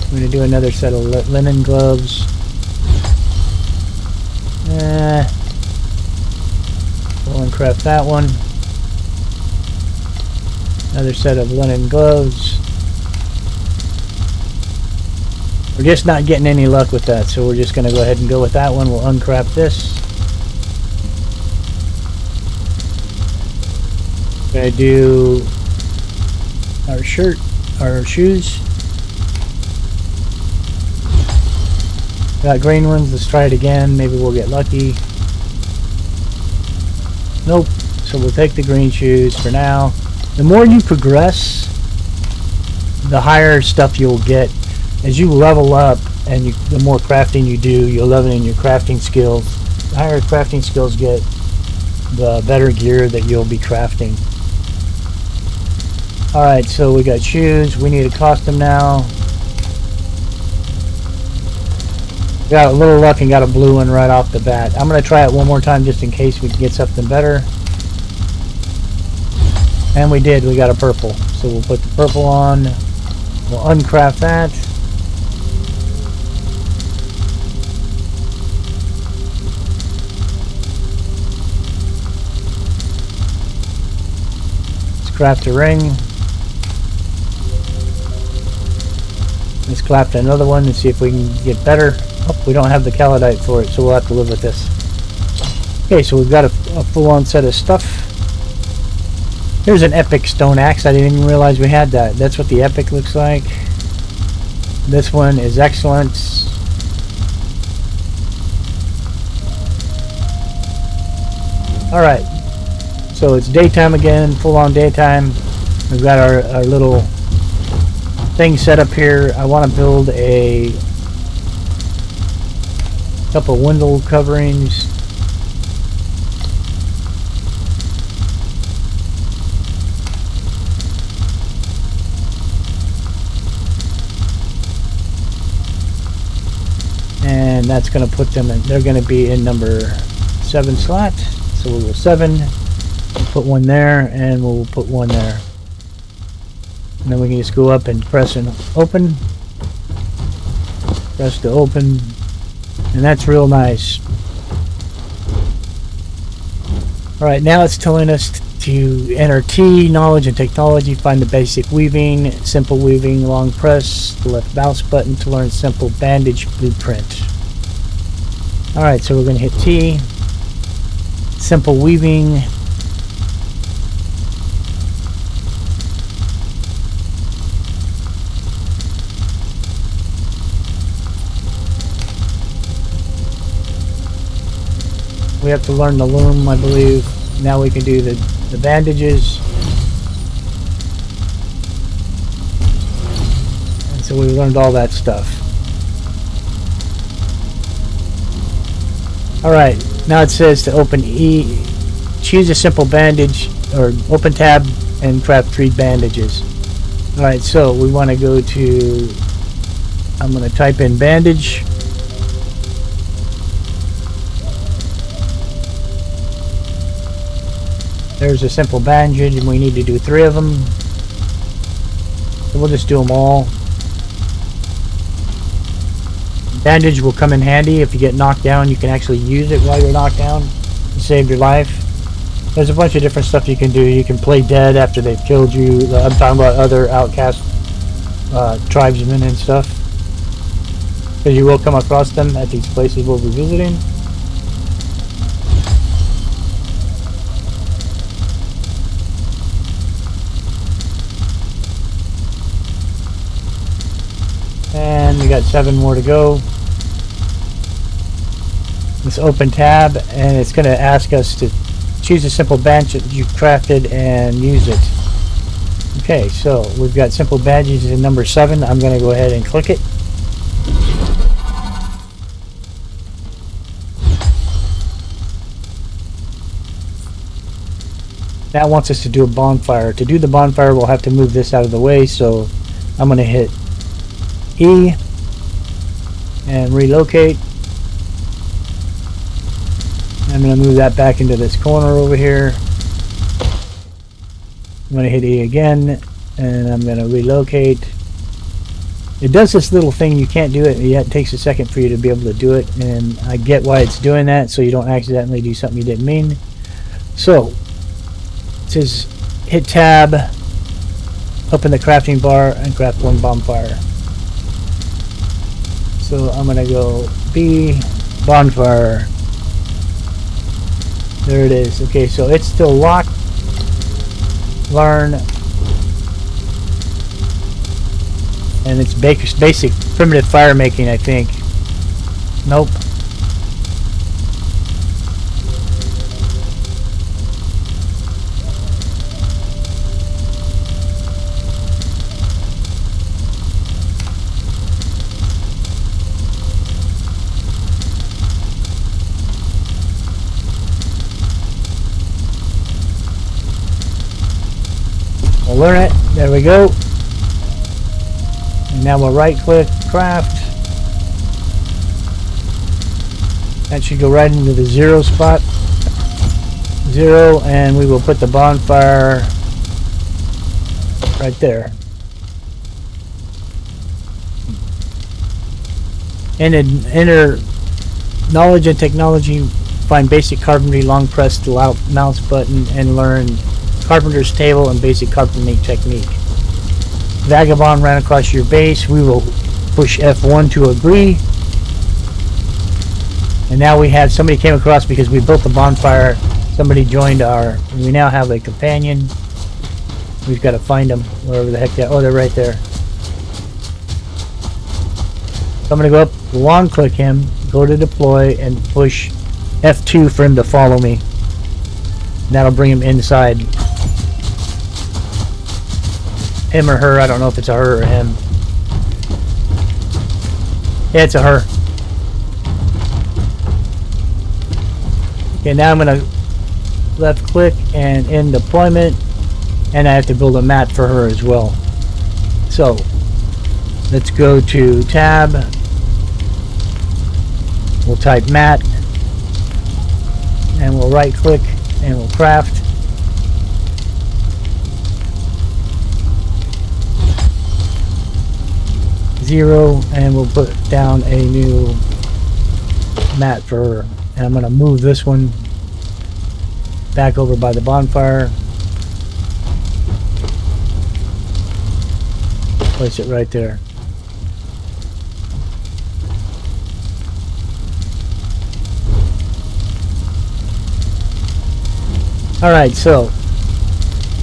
I'm going to do another set of linen gloves. We'll uncraft that one. Another set of linen gloves. We're just not getting any luck with that, so we're just going to go ahead and go with that one. We'll uncraft this. We're going to do our shirt, our shoes. Got green ones. Let's try it again. Maybe we'll get lucky. Nope. So we'll take the green shoes for now. The more you progress, the higher stuff you'll get. As you level up and the more crafting you do, you'll level in your crafting skills. The higher crafting skills get, the better gear that you'll be crafting. Alright, so we got shoes. We need a costume now. Got a little luck and got a blue one right off the bat. I'm going to try it one more time just in case we can get something better. And we did. We got a purple. So we'll put the purple on. We'll uncraft that. craft a ring. Let's craft another one and see if we can get better. Oh, we don't have the calidite for it, so we'll have to live with this. Okay, so we've got a full-on set of stuff. Here's an epic stone axe. I didn't even realize we had that. That's what the epic looks like. This one is excellent. Alright, so it's daytime again, full-on daytime. We've got our little thing set up here. I want to build a couple window coverings. And that's going to put them in, they're going to be in number 7 slot. So we'll go 7, we'll put one there, and we'll put one there. And then we can just go up and press and open. Press to open. And that's real nice. Alright, now it's telling us to enter T, knowledge and technology, find the basic weaving, simple weaving, long press, the left mouse button to learn simple bandage blueprint. Alright, so we're going to hit T, simple weaving, we have to learn the loom, I believe. Now we can do the bandages. And so we learned all that stuff. Alright, now it says to open E, choose a simple bandage, or open tab and craft 3 bandages. Alright, so we want to go to, I'm going to type in bandage. There's a simple bandage, and we need to do 3 of them. So we'll just do them all. Bandage will come in handy if you get knocked down. You can actually use it while you're knocked down to save your life. There's a bunch of different stuff you can do. You can play dead after they've killed you. I'm talking about other outcast tribesmen and stuff, because you will come across them at these places we'll be visiting. And we got 7 more to go. Let's open tab, and it's going to ask us to choose a simple badge that you've crafted and use it. Okay, so we've got simple badges in number 7. I'm going to go ahead and click it. That wants us to do a bonfire. To do the bonfire, we'll have to move this out of the way, so I'm going to hit E and relocate. I'm going to move that back into this corner over here. I'm going to hit E again, and I'm going to relocate. It does this little thing, you can't do it yet. It takes a second for you to be able to do it, and I get why it's doing that, so you don't accidentally do something you didn't mean. So it says hit tab, open the crafting bar, and craft 1 bonfire. So I'm gonna go B, bonfire. There it is. Okay, so it's still locked. Learn. And it's basic primitive fire making, I think. Nope. We'll learn it. There we go. And now we'll right click, craft. That should go right into the 0 spot. 0, and we will put the bonfire right there. And then enter knowledge and technology, find basic carpentry, long press the mouse button, and learn carpenter's table and basic carpentering technique. Vagabond ran across your base. We will push F1 to agree. And now we have somebody came across because we built the bonfire. Somebody joined our. We now have a companion. We've got to find them wherever the heck they are. Oh, they're right there. So I'm going to go up, long click him, go to deploy, and push F2 for him to follow me. And that'll bring him inside. Him or her, I don't know if it's a her or him. Yeah, it's a her. Okay, now I'm going to left click and end deployment. And I have to build a mat for her as well. So, let's go to tab. We'll type mat. And we'll right click and we'll craft. Zero, and we'll put down a new mat for her. And I'm going to move this one back over by the bonfire. Place it right there. Alright, so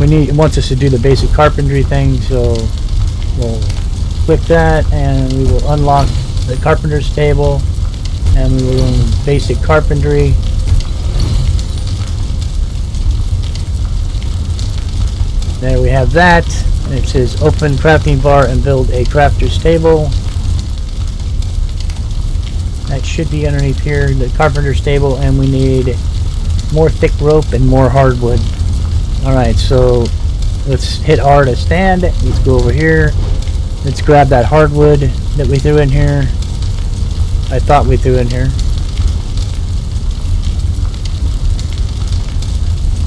it wants us to do the basic carpentry thing, so we'll click that and we will unlock the carpenter's table and we will do basic carpentry. There we have that. It says open crafting bar and build a crafter's table. That should be underneath here, the carpenter's table, and we need more thick rope and more hardwood. Alright, so let's hit R to stand. Let's go over here. Let's grab that hardwood that we threw in here. I thought we threw in here.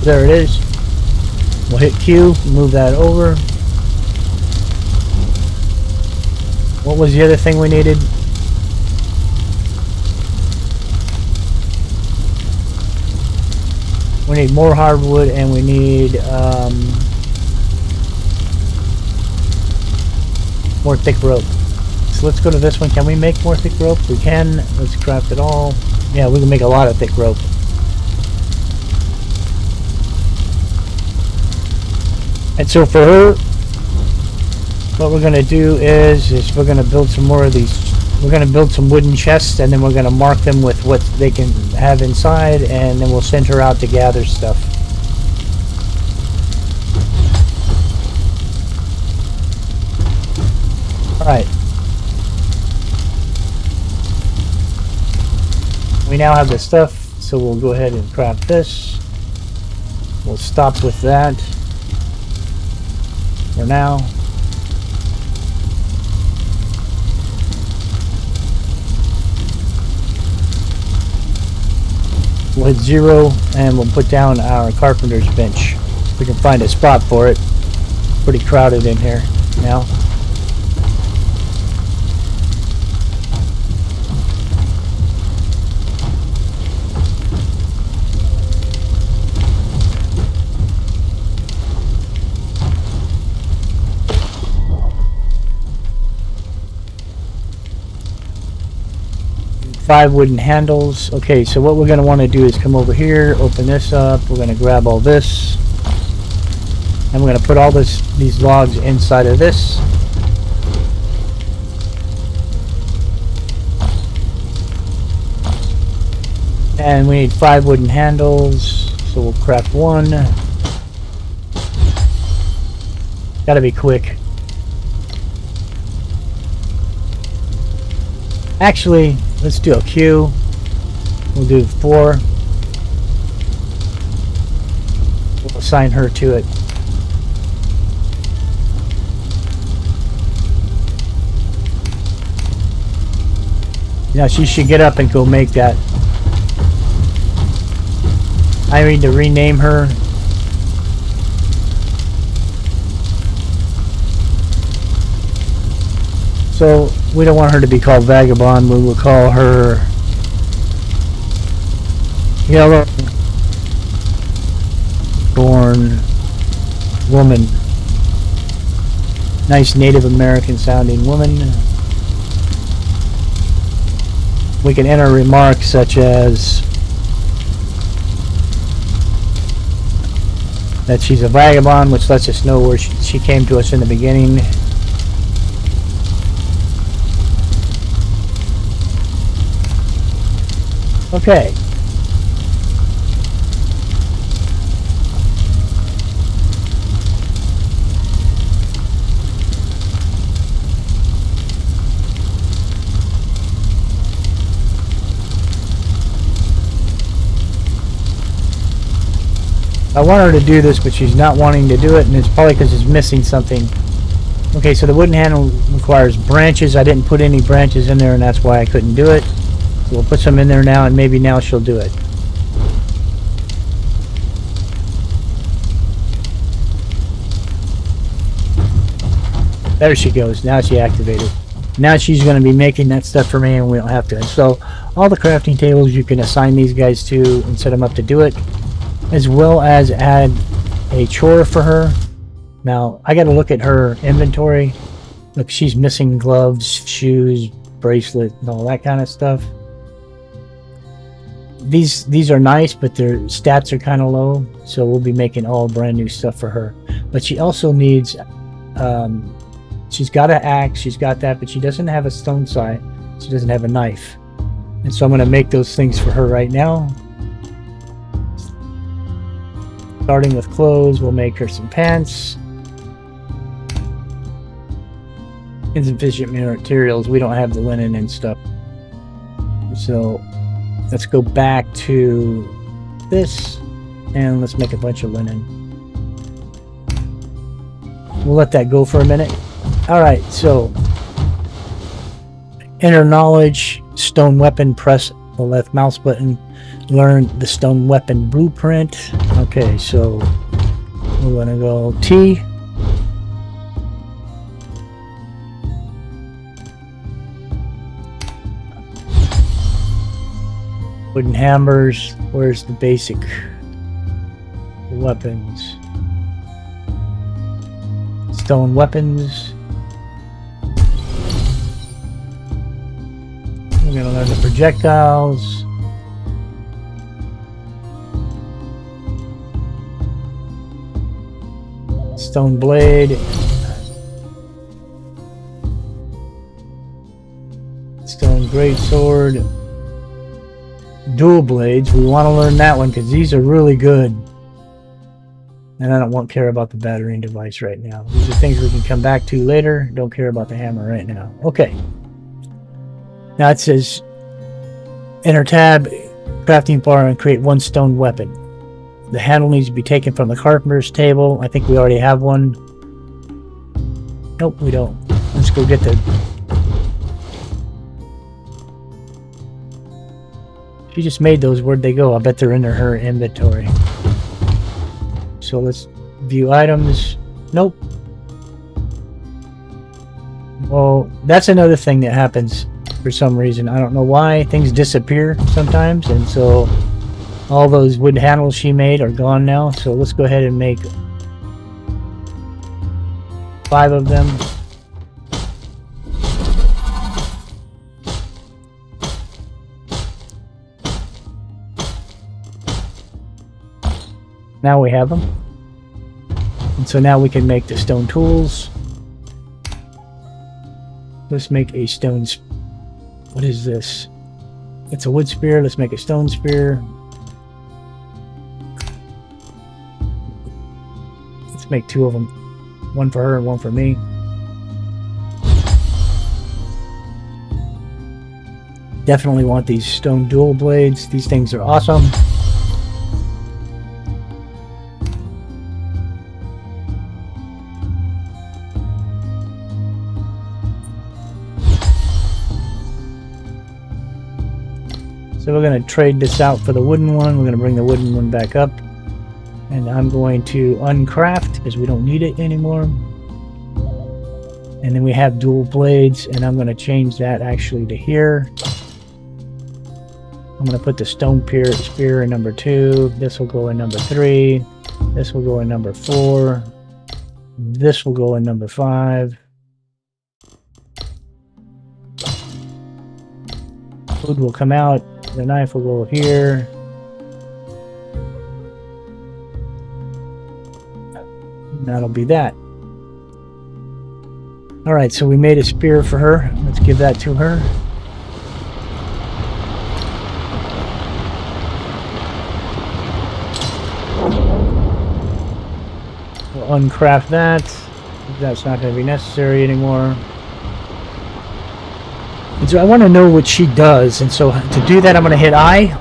There it is. We'll hit Q, move that over. What was the other thing we needed? We need more hardwood and we need more thick rope. So let's go to this one. Can we make more thick rope? We can. Let's craft it all. Yeah, we can make a lot of thick rope. And so for her, what we're going to do is we're going to build some more of these. We're going to build some wooden chests and then we're going to mark them with what they can have inside, and then we'll send her out to gather stuff. Alright. We now have the stuff, so we'll go ahead and craft this. We'll stop with that for now. We'll hit 0 and we'll put down our carpenter's bench. We can find a spot for it. Pretty crowded in here now. Five wooden handles. Okay, so what we're going to want to do is come over here, open this up. We're going to grab all this, and we're going to put all these logs inside of this. And we need 5 wooden handles, so we'll craft 1. Gotta be quick. Actually, let's do a Q. We'll do 4. We'll assign her to it. Now she should get up and go make that. I need to rename her. So we don't want her to be called Vagabond. We will call her Yellow Born woman. Nice Native American sounding woman. We can enter remarks such as that she's a vagabond, which lets us know where she came to us in the beginning. Okay. I want her to do this, but she's not wanting to do it, and it's probably because it's missing something. Okay, so the wooden handle requires branches. I didn't put any branches in there, and that's why I couldn't do it. So we'll put some in there now, and maybe now she'll do it. There she goes. Now she activated. Now she's going to be making that stuff for me, and we don't have to. So all the crafting tables, you can assign these guys to and set them up to do it, as well as add a chore for her. Now I got to look at her inventory. Look, she's missing gloves, shoes, bracelet, and all that kind of stuff. These are nice, but their stats are kind of low, so we'll be making all brand new stuff for her. But she also needs she's got an axe, she's got that, but she doesn't have a stone side, she doesn't have a knife, and so I'm going to make those things for her right now. Starting with clothes, we'll make her some pants. Insufficient materials, we don't have the linen and stuff, so let's go back to this and let's make a bunch of linen. We'll let that go for a minute. Alright, so inner knowledge, stone weapon, press the left mouse button, learn the stone weapon blueprint. Okay, so we're gonna go T. Wooden hammers. Where's the basic weapons? Stone weapons. We're gonna learn the projectiles. Stone blade. Stone greatsword. Dual blades. We want to learn that one because these are really good. And I don't care about the battering device right now. These are things we can come back to later. Don't care about the hammer right now. Okay. Now it says enter tab, crafting bar, and create one stone weapon. The handle needs to be taken from the carpenter's table. I think we already have one. Nope, we don't. Let's go get the... She just made those. Where'd they go? I bet they're in her inventory. So let's view items. Nope. Well, that's another thing that happens for some reason. I don't know why. Things disappear sometimes, and so all those wood handles she made are gone now. So let's go ahead and make 5 of them. Now we have them. And so now we can make the stone tools. Let's make a stone... What is this? It's a wood spear. Let's make a stone spear. Let's make 2 of them. One for her and one for me. Definitely want these stone dual blades. These things are awesome. So we're going to trade this out for the wooden one. We're going to bring the wooden one back up. And I'm going to uncraft because we don't need it anymore. And then we have dual blades, and I'm going to change that actually to here. I'm going to put the stone spear in number 2. This will go in number 3. This will go in number 4. This will go in number 5. Food will come out. The knife will go here. And that'll be that. Alright, so we made a spear for her. Let's give that to her. We'll uncraft that. That's not going to be necessary anymore. And so I want to know what she does, and so to do that I'm going to hit I,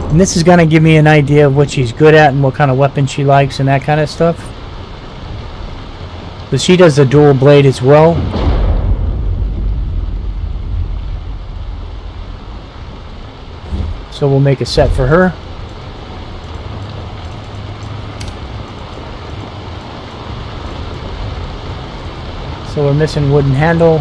and this is going to give me an idea of what she's good at and what kind of weapon she likes and that kind of stuff. But she does the dual blade as well. So we'll make a set for her. So we're missing wooden handle.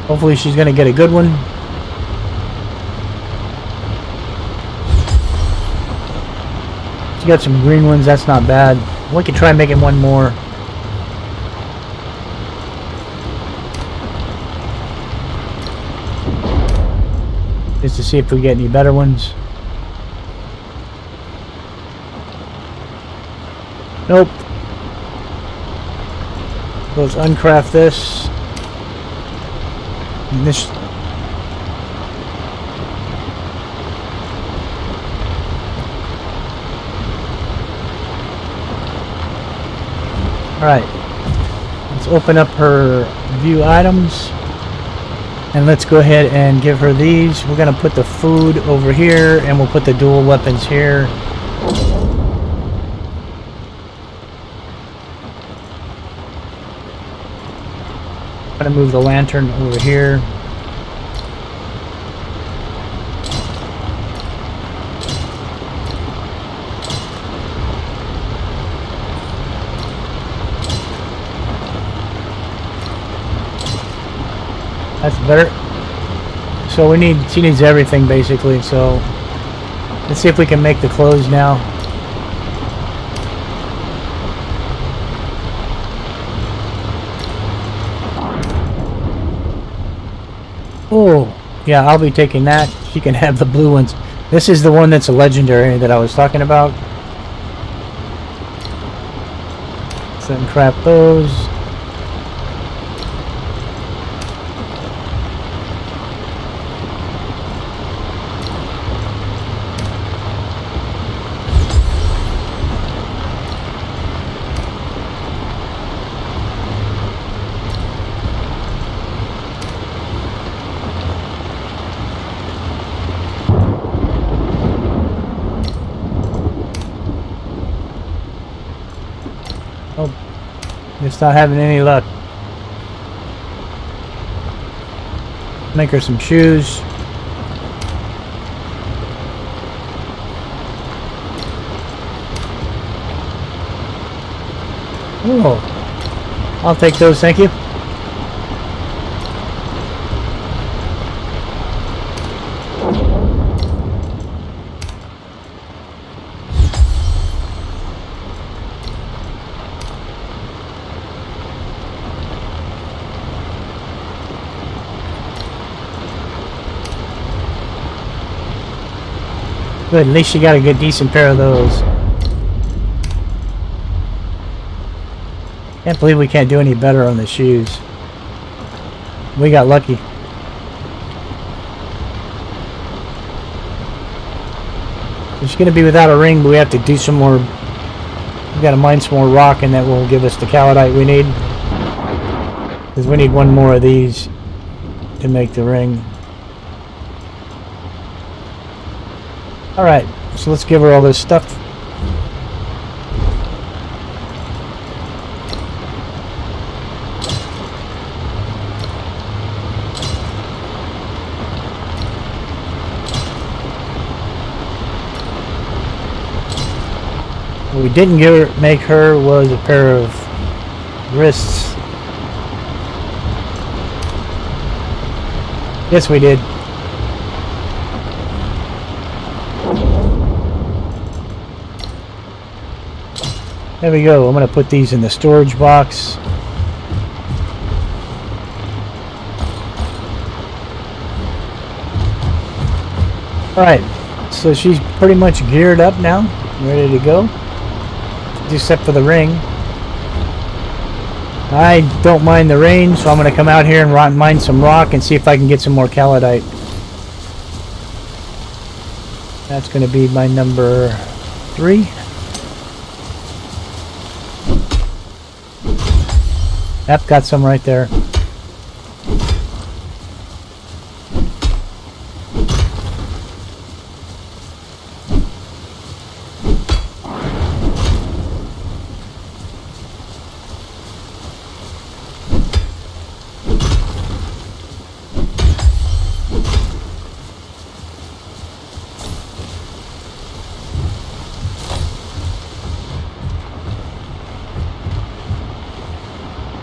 Hopefully she's going to get a good one. She got some green ones, that's not bad. We can try making one more. Just to see if we get any better ones. Nope. Let's uncraft this. And this. Alright. Let's open up her view items. And let's go ahead and give her these. We're going to put the food over here, and we'll put the dual weapons here. I'm going to move the lantern over here. That's better. So she needs everything basically, so let's see if we can make the clothes now. Oh, yeah, I'll be taking that. She can have the blue ones. This is the one that's a legendary that I was talking about. So uncraft those. Oh, just not having any luck. Make her some shoes. Oh, I'll take those, thank you. Good, at least you got a good decent pair of those. Can't believe we can't do any better on the shoes. We got lucky. It's going to be without a ring, but we have to do some more. We got to mine some more rock, and that will give us the calidite we need. Because we need one more of these to make the ring. Alright, so let's give her all this stuff. we didn't make her was a pair of wrists. Yes, we did. There we go. I'm going to put these in the storage box. Alright, so she's pretty much geared up now, ready to go, except for the ring. I don't mind the rain, so I'm going to come out here and mine some rock and see if I can get some more calidite. That's going to be my number 3. Yep, got some right there.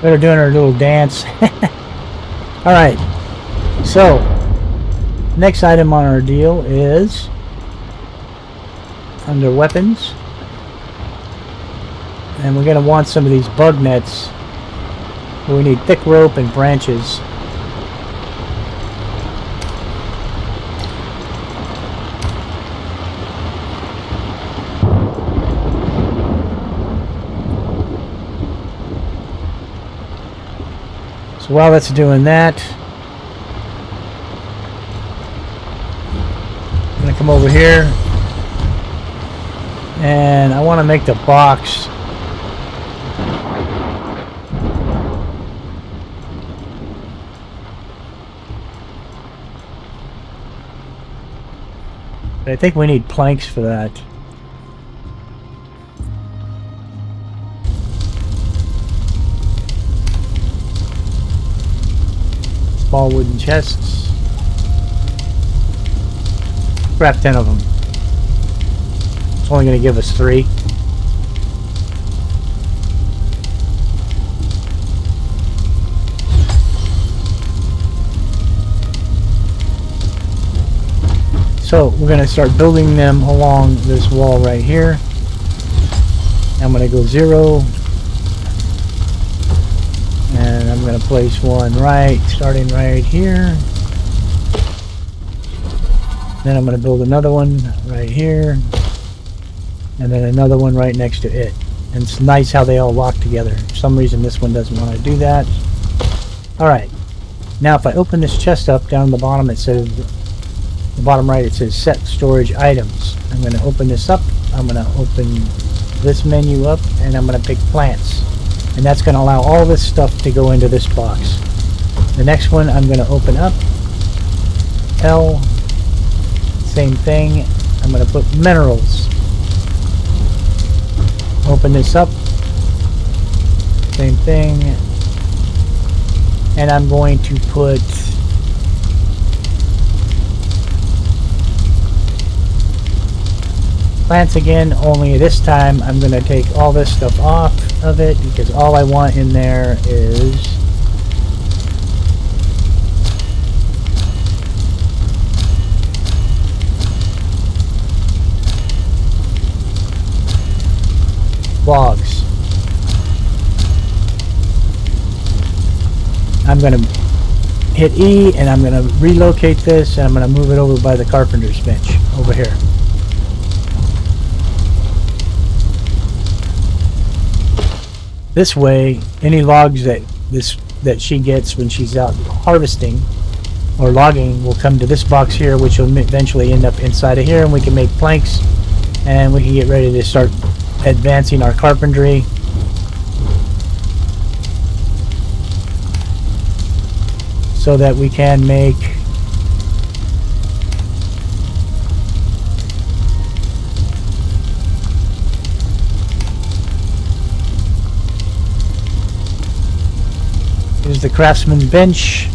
They're doing our little dance. Alright, so next item on our deal is under weapons, and we're going to want some of these bug nets. We need thick rope and branches. So while that's doing that, I'm going to come over here and I want to make the box I think we need planks for that. Small wooden chests. Grab 10 of them. It's only going to give us 3. So we're going to start building them along this wall right here. I'm going to go 0. And I'm going to place one starting right here. Then I'm going to build another one right here. And then another one right next to it. And it's nice how they all lock together. For some reason this one doesn't want to do that. Alright. Now if I open this chest up, down the bottom it says, the bottom right it says set storage items. I'm going to open this up. I'm going to open this menu up and I'm going to pick plants. And that's going to allow all this stuff to go into this box. The next one I'm going to open up. L. Same thing. I'm going to put minerals. Open this up. Same thing. And I'm going to put plants again, only this time I'm going to take all this stuff off of it because all I want in there is logs. I'm going to hit E and I'm going to relocate this and I'm going to move it over by the carpenter's bench over here. This way, any logs that she gets when she's out harvesting or logging will come to this box here, which will eventually end up inside of here, and we can make planks and we can get ready to start advancing our carpentry. So that we can make here's the craftsman bench.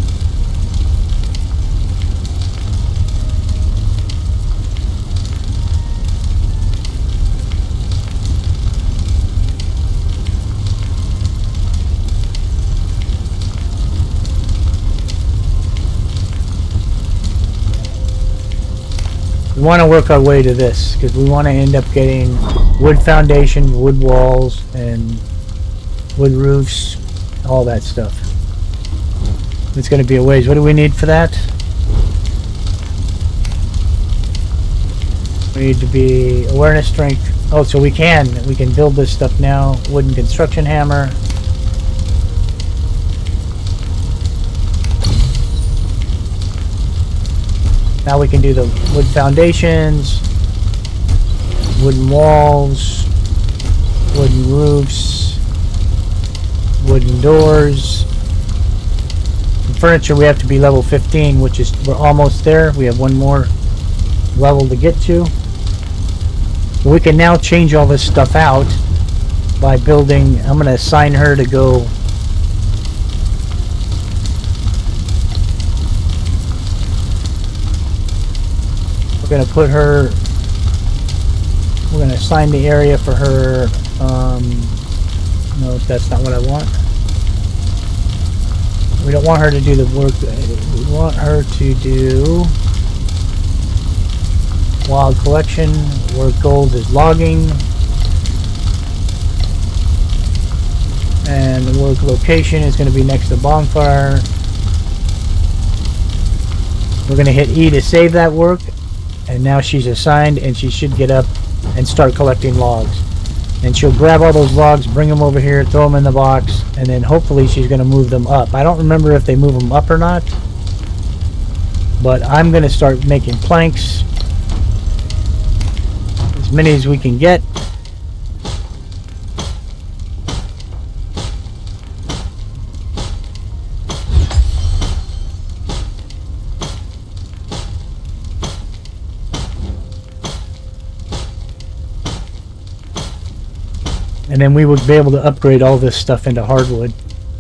want to work our way to this because we want to end up getting wood foundation, wood walls, and wood roofs, all that stuff. It's going to be a ways. What do we need for that? We need to be awareness, strength. Oh, so we can build this stuff now. Wooden construction hammer. Now we can do the wood foundations, wooden walls, wooden roofs, wooden doors. In furniture we have to be level 15, which is, we're almost there. We have one more level to get to. We can now change all this stuff out by building. I'm going to assign her to go we're going to put her, we're going to assign the area for her. No, that's not what I want. We don't want her to do the work. We want her to do wild collection. Work gold is logging, and the work location is going to be next to bonfire. We're going to hit E to save that work, and now she's assigned, and she should get up and start collecting logs. And she'll grab all those logs, bring them over here, throw them in the box, and then hopefully she's going to move them up. I don't remember if they move them up or not, but I'm going to start making planks, as many as we can get. And then we would be able to upgrade all this stuff into hardwood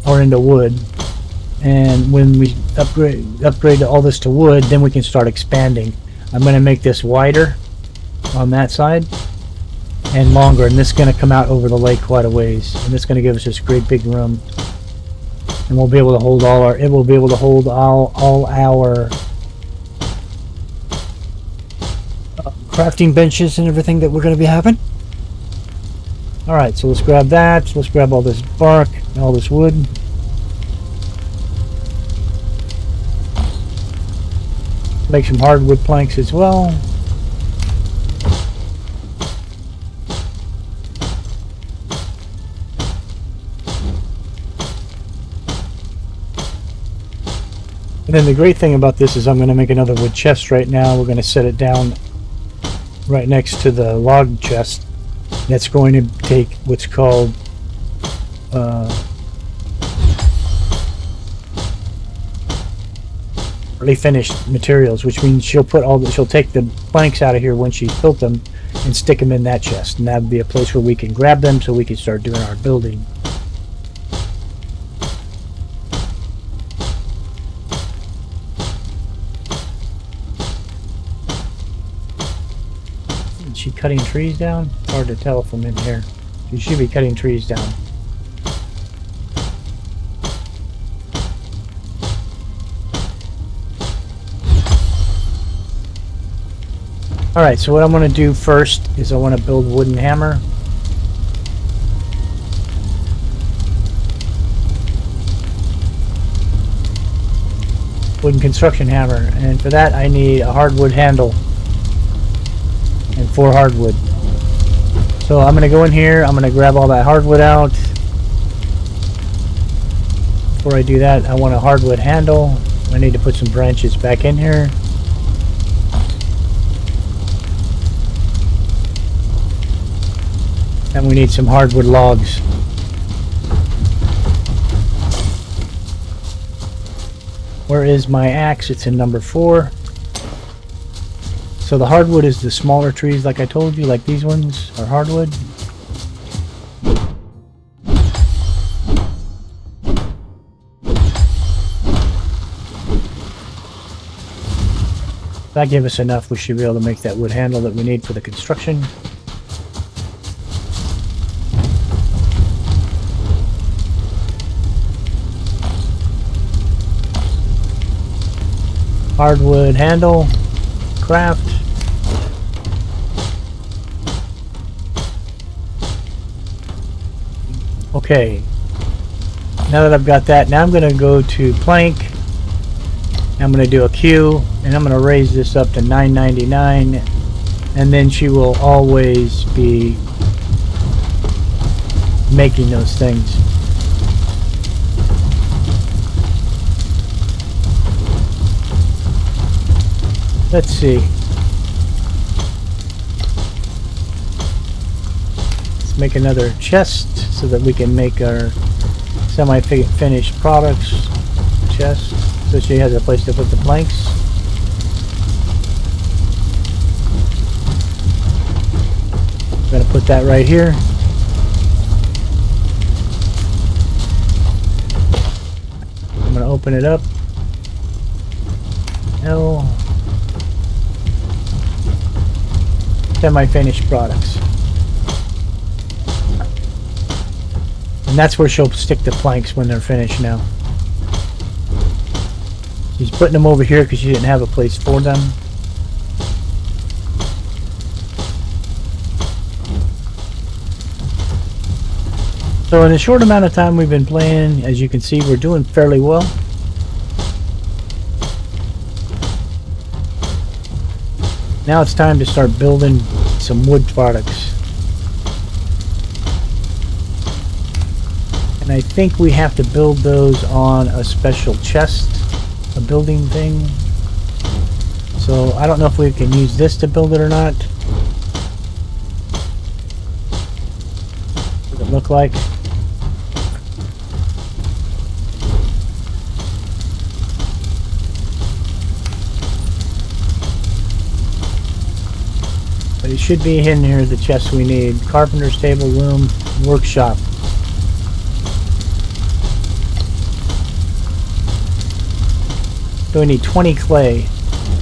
or into wood. And when we upgrade all this to wood, then we can start expanding. I'm going to make this wider on that side and longer, and this is going to come out over the lake quite a ways, and this is going to give us this great big room, and we'll be able to hold all our, it will be able to hold all our crafting benches and everything that we're going to be having. Alright, so let's grab that. Let's grab all this bark and all this wood. Make some hardwood planks as well. And then the great thing about this is I'm going to make another wood chest right now. We're going to set it down right next to the log chest. That's going to take what's called early finished materials, which means she'll put all the, she'll take the planks out of here when she's built them and stick them in that chest, and that would be a place where we can grab them so we can start doing our building. Is she cutting trees down? It's hard to tell from in here. She should be cutting trees down. Alright, so what I'm going to do first is I want to build a wooden hammer. Wooden construction hammer, and for that I need a hardwood handle and 4 hardwood. So I'm going to go in here, I'm going to grab all that hardwood out. Before I do that, I want a hardwood handle. I need to put some branches back in here. And we need some hardwood logs. Where is my axe? It's in number 4. So the hardwood is the smaller trees, like I told you, like these ones are hardwood. That gave us enough. We should be able to make that wood handle that we need for the construction. Hardwood handle, craft. Okay, now that I've got that, now I'm going to go to plank. I'm going to do a Q, and I'm going to raise this up to 999, and then she will always be making those things. Let's see. Let's make another chest so that we can make our semi-finished products chest, so she has a place to put the planks. I'm going to put that right here. I'm going to open it up. L. Semi-finished products. And that's where she'll stick the planks when they're finished now. She's putting them over here because she didn't have a place for them. So in a short amount of time we've been playing, as you can see, we're doing fairly well. Now it's time to start building some wood products. And I think we have to build those on a special chest, a building thing. So I don't know if we can use this to build it or not. What does it look like? But it should be in here, the chests we need. Carpenter's table, room, workshop. So we need 20 clay.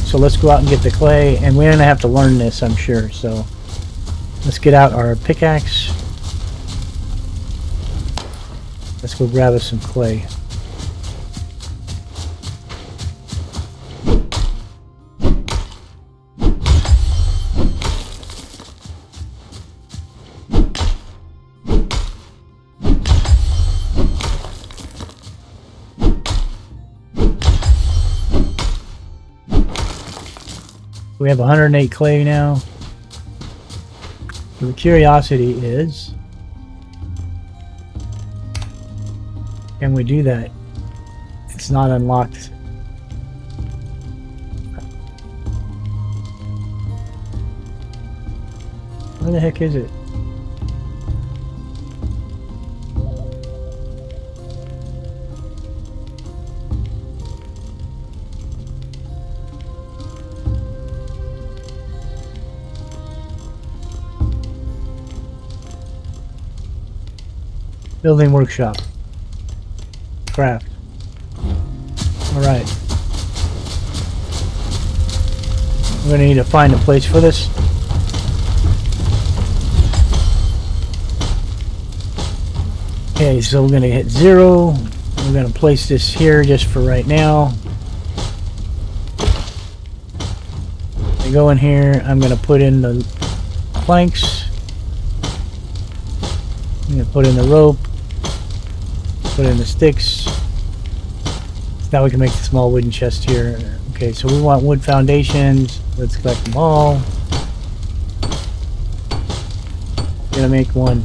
So let's go out and get the clay, and we're gonna have to learn this, I'm sure. So let's get out our pickaxe. Let's go grab us some clay. We have 108 clay now. So the curiosity is, can we do that? It's not unlocked. Where the heck is it? Building workshop. Craft. Alright. We're going to need to find a place for this. Okay, so we're going to hit 0. We're going to place this here just for right now. I go in here. I'm going to put in the planks. I'm going to put in the rope. Put in the sticks. So now we can make the small wooden chest here. Okay, so we want wood foundations. Let's collect them all. Gonna make one.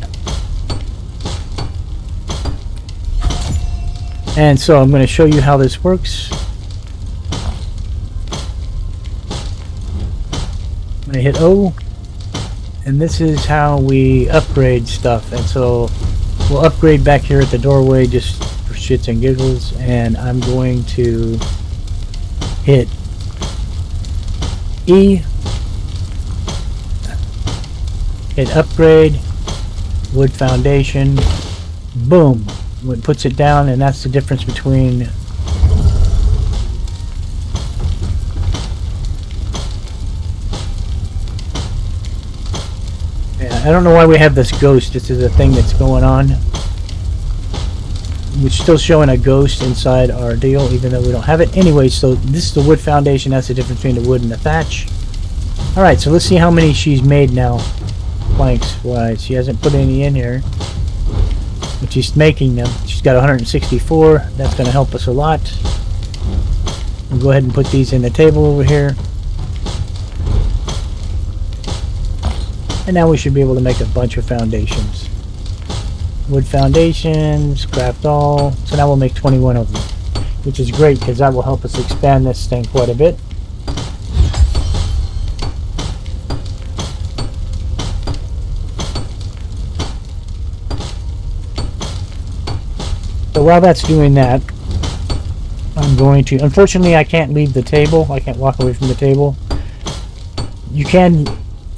And so I'm going to show you how this works. I'm going to hit O. And this is how we upgrade stuff. And so we'll upgrade back here at the doorway just for shits and giggles, and I'm going to hit E, hit upgrade, wood foundation, boom, it puts it down, and that's the difference between I don't know why we have this ghost. This is a thing that's going on. We're still showing a ghost inside our deal, even though we don't have it. Anyway, so this is the wood foundation. That's the difference between the wood and the thatch. Alright, so let's see how many she's made now. Planks wise. She hasn't put any in here. but she's making them. She's got 164. That's going to help us a lot. We'll go ahead and put these in the table over here. And now we should be able to make a bunch of foundations. Wood foundations, craft all. So now we'll make 21 of them, which is great because that will help us expand this thing quite a bit. So while that's doing that, I'm going to, unfortunately I can't leave the table. I can't walk away from the table. You can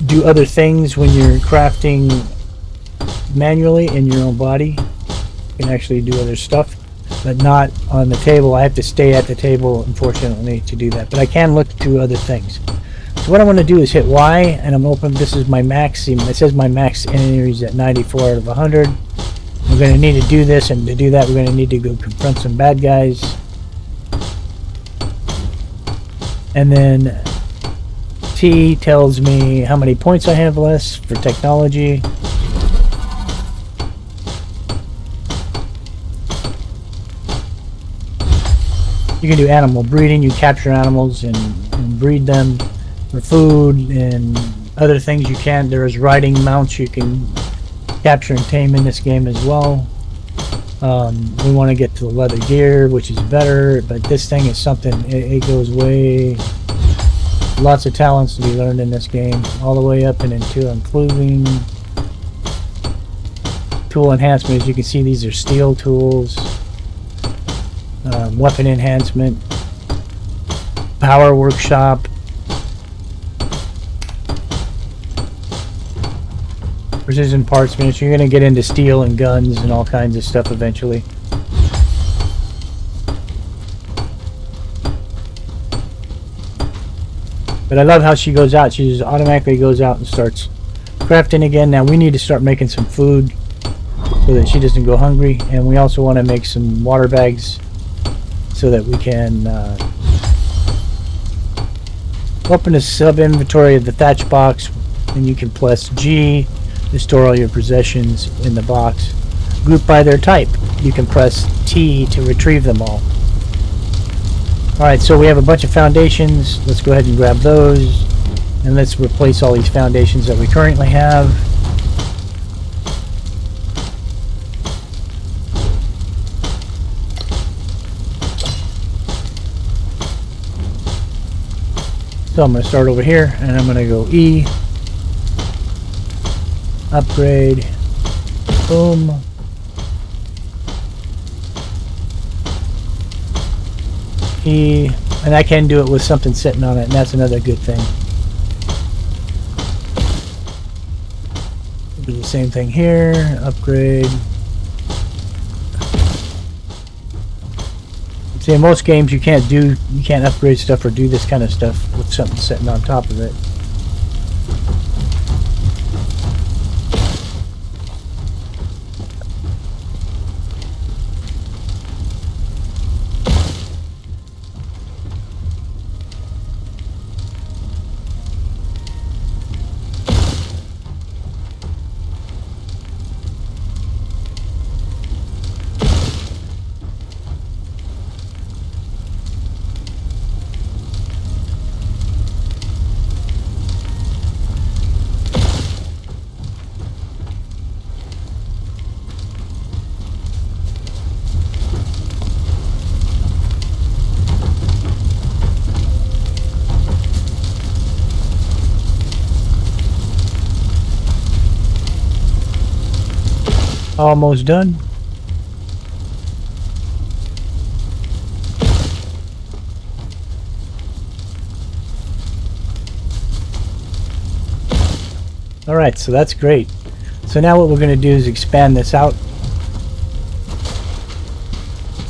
do other things when you're crafting manually in your own body. You can actually do other stuff, but not on the table. I have to stay at the table, unfortunately, to do that. But I can look to other things. So what I want to do is hit Y, and I'm open. This is my max. It says my max enemies at 94 out of 100. We're going to need to do this, and to do that we're going to need to go confront some bad guys. And then T tells me how many points I have less for technology. You can do animal breeding. You capture animals and breed them for food and other things you can. There's riding mounts you can capture and tame in this game as well. We want to get to the leather gear, which is better, but this thing is something, it goes way, lots of talents to be learned in this game, all the way up and into including tool enhancement. As you can see, these are steel tools, weapon enhancement, power workshop, precision parts finish. You're going to get into steel and guns and all kinds of stuff eventually. But I love how she goes out. She just automatically goes out and starts crafting again. Now we need to start making some food so that she doesn't go hungry, and we also want to make some water bags so that we can open the sub inventory of the thatch box, and you can press G to store all your possessions in the box. Group by their type. You can press T to retrieve them all. Alright, so we have a bunch of foundations. Let's go ahead and grab those, and let's replace all these foundations that we currently have. So I'm going to start over here, and I'm going to go E, upgrade, boom, E, and I can do it with something sitting on it, and that's another good thing. Do the same thing here, upgrade. See, in most games you can't upgrade stuff or do this kind of stuff with something sitting on top of it. Almost done. Alright, so that's great. So now what we're going to do is expand this out.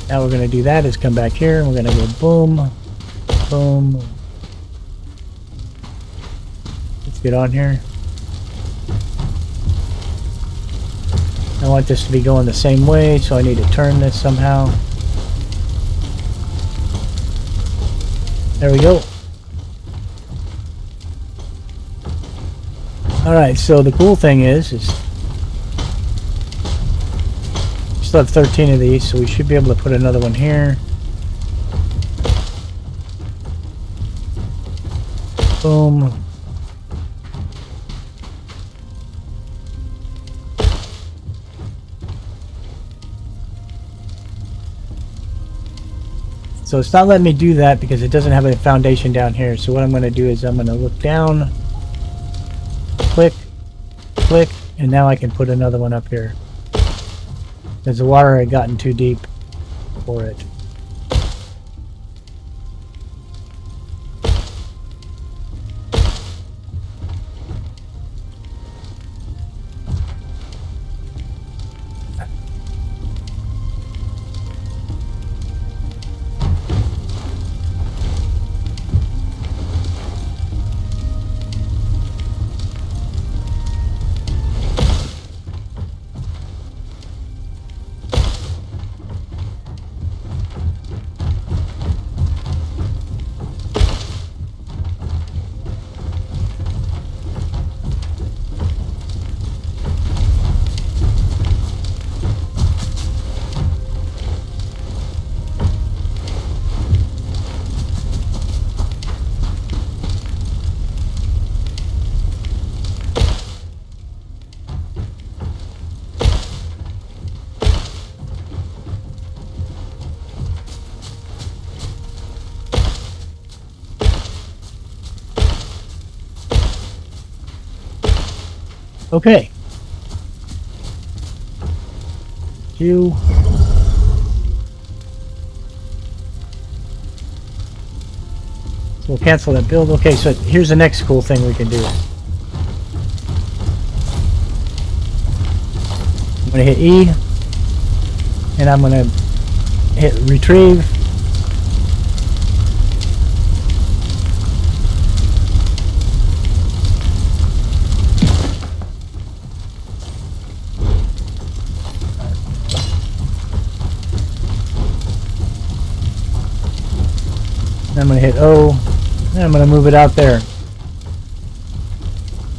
Now we're going to do that is come back here and we're going to go boom, boom. Let's get on here. I want this to be going the same way, so I need to turn this somehow. There we go. Alright, so the cool thing is still have 13 of these, so we should be able to put another one here. Boom. So it's not letting me do that because it doesn't have a foundation down here. So what I'm going to do is I'm going to look down, click, click, and now I can put another one up here. Because the water had gotten too deep for it. Okay. So we'll cancel that build. Okay, so here's the next cool thing we can do. I'm going to hit E, and I'm going to hit retrieve. I'm going to hit O, and I'm going to move it out there.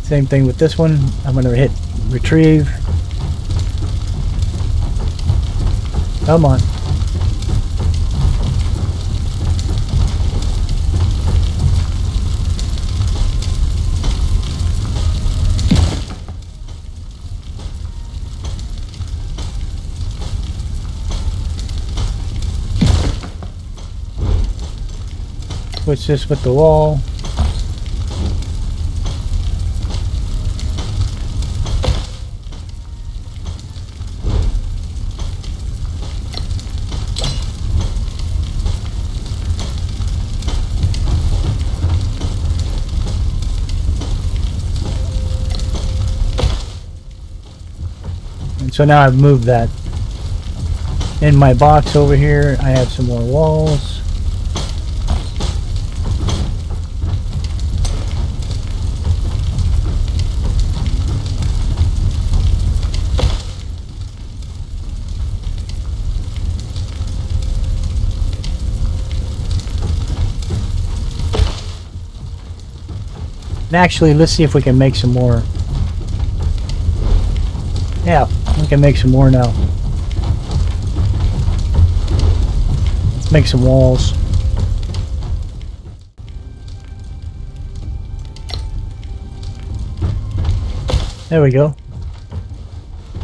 Same thing with this one. I'm going to hit retrieve. Come on. Switch this with the wall. And so now I've moved that. In my box over here, I have some more walls. And actually, let's see if we can make some more. Yeah, we can make some more now. Let's make some walls. There we go.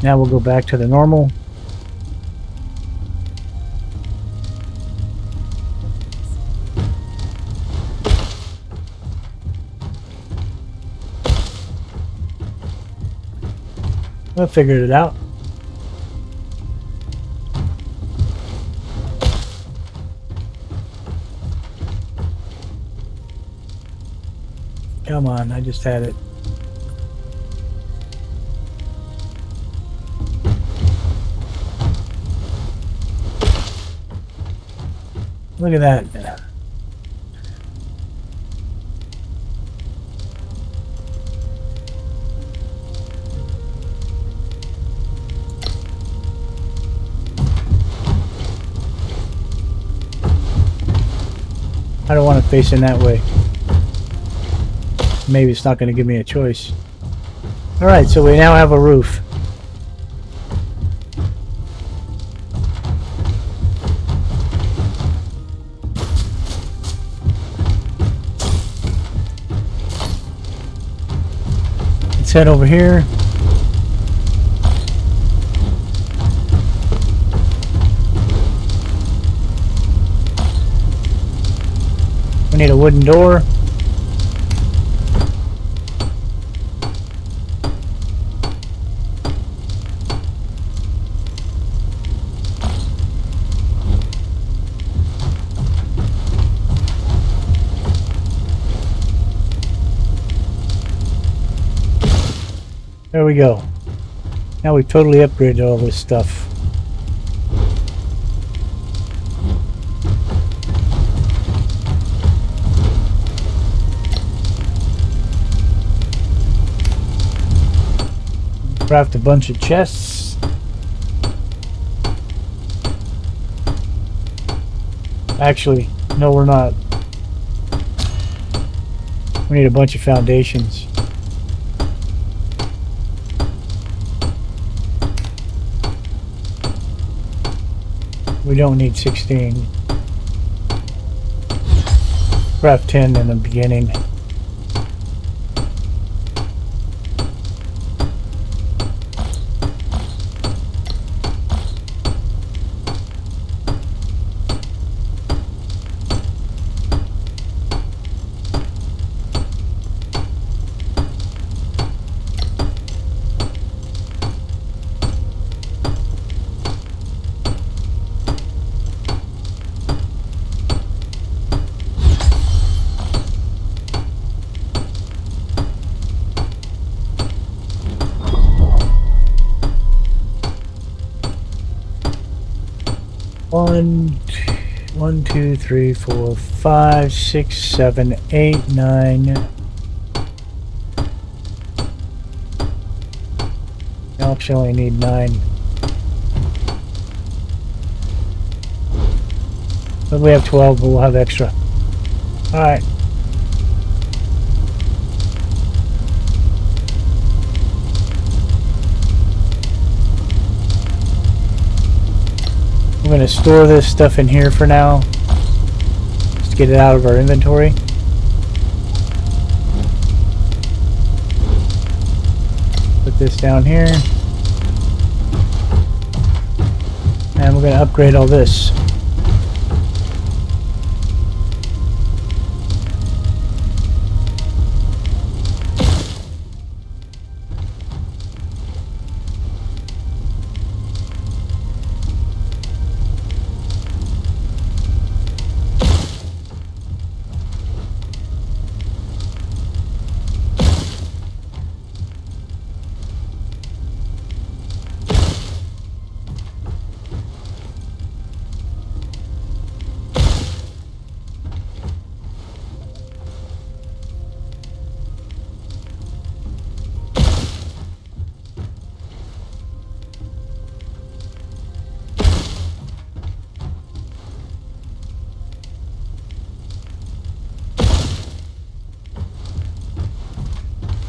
Now we'll go back to the normal. I figured it out. Come on, I just had it. Look at that. I don't want to face in that way. Maybe it's not going to give me a choice. Alright, so we now have a roof. Let's head over here. We need a wooden door. There we go. Now we've totally upgraded all this stuff. Craft a bunch of chests. Actually, no, we're not. We need a bunch of foundations. We don't need 16. Craft 10 in the beginning. One, 2, 3, 4, 5, 6, 7, 8, 9. I actually only need 9. But we have 12, but we'll have extra. Alright. I'm going to store this stuff in here for now, just to get it out of our inventory. Put this down here, and we're going to upgrade all this.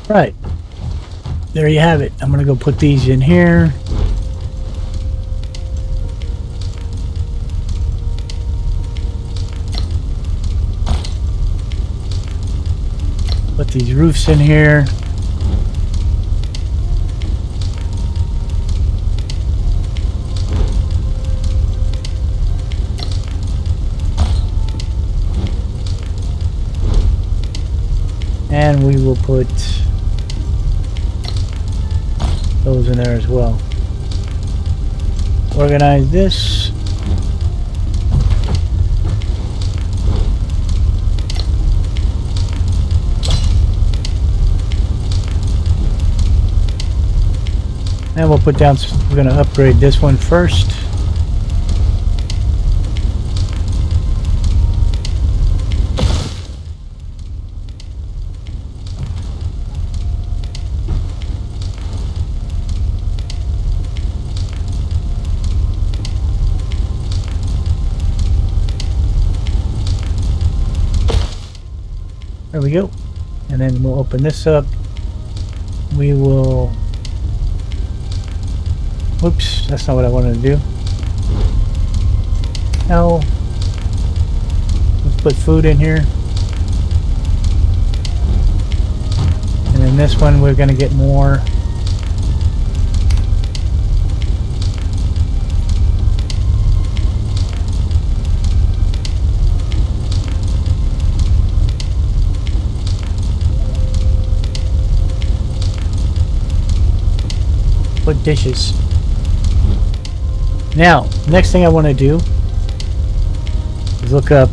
Right, there you have it. I'm gonna go put these in here. Put these roofs in here. And we will put those in there as well. Organize this. And we'll put down, we're going to upgrade this one first. There we go. And then we'll open this up. We will... Whoops, that's not what I wanted to do. Now, let's put food in here. And And then this one we're going to get more. Put dishes. Now, next thing I want to do is look up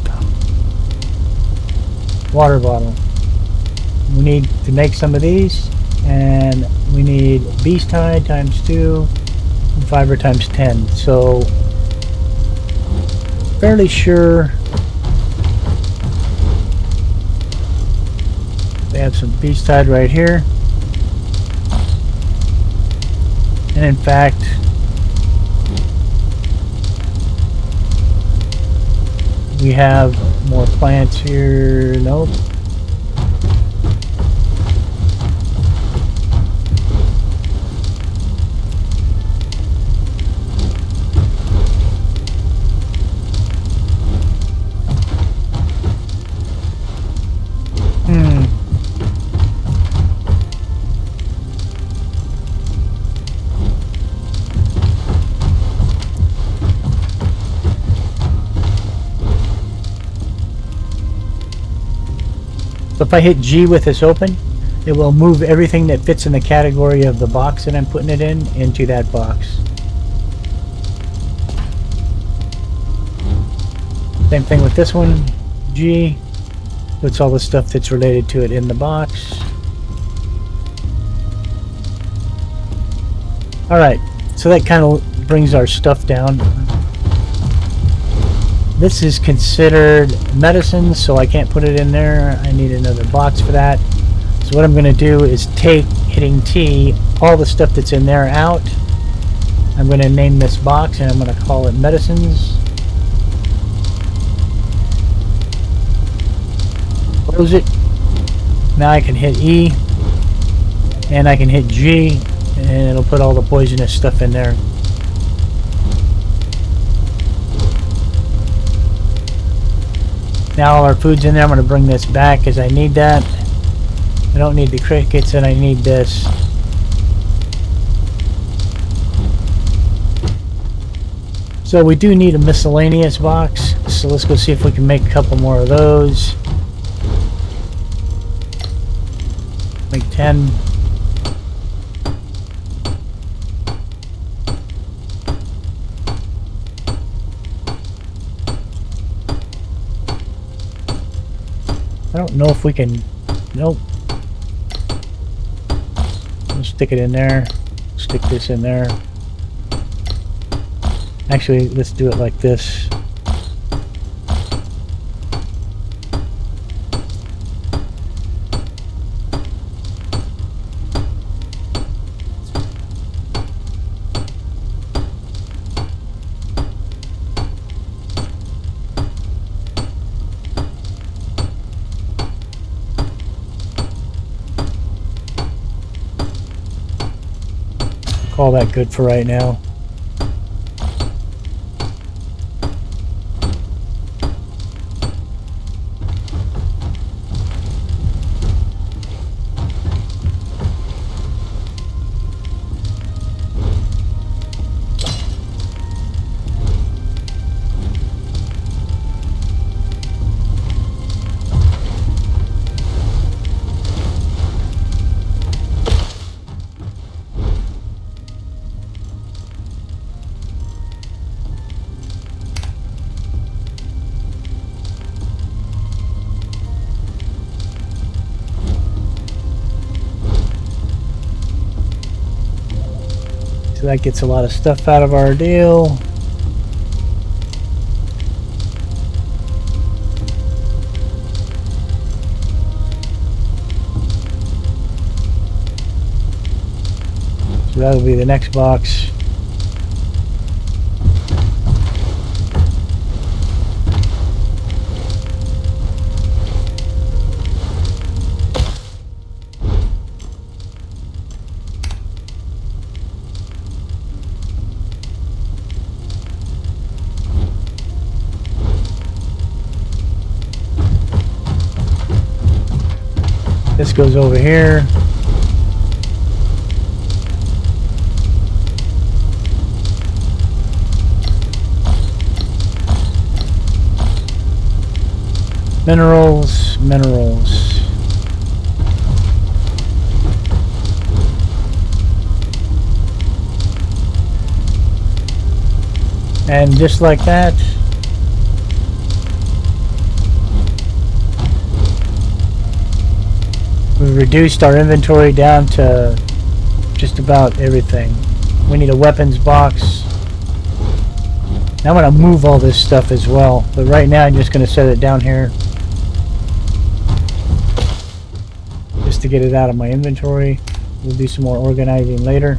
water bottle. We need to make some of these, and we need beast hide times 2 and fiber times 10. So fairly sure they have some beast hide right here. And in fact, we have more plants here. Nope. So if I hit G with this open, it will move everything that fits in the category of the box that I'm putting it in into that box. Same thing with this one. G puts all the stuff that's related to it in the box. Alright, so that kind of brings our stuff down. This is considered medicine, so I can't put it in there. I need another box for that. So what I'm going to do is take, hitting T, all the stuff that's in there out. I'm going to name this box and I'm going to call it medicines. Close it. Now I can hit E and I can hit G and it'll put all the poisonous stuff in there. Now all our food's in there. I'm going to bring this back because I need that. I don't need the crickets and I need this. So we do need a miscellaneous box. So let's go see if we can make a couple more of those. Make 10. I don't know if we can. Nope. Let's stick it in there. Stick this in there. Actually, let's do it like this. Call that good for right now. So that gets a lot of stuff out of our deal. So that'll be the next box. This goes over here. Minerals, minerals. And just like that, we reduced our inventory down to just about everything. We need a weapons box. Now I'm going to move all this stuff as well, but right now I'm just going to set it down here just to get it out of my inventory. We'll do some more organizing later.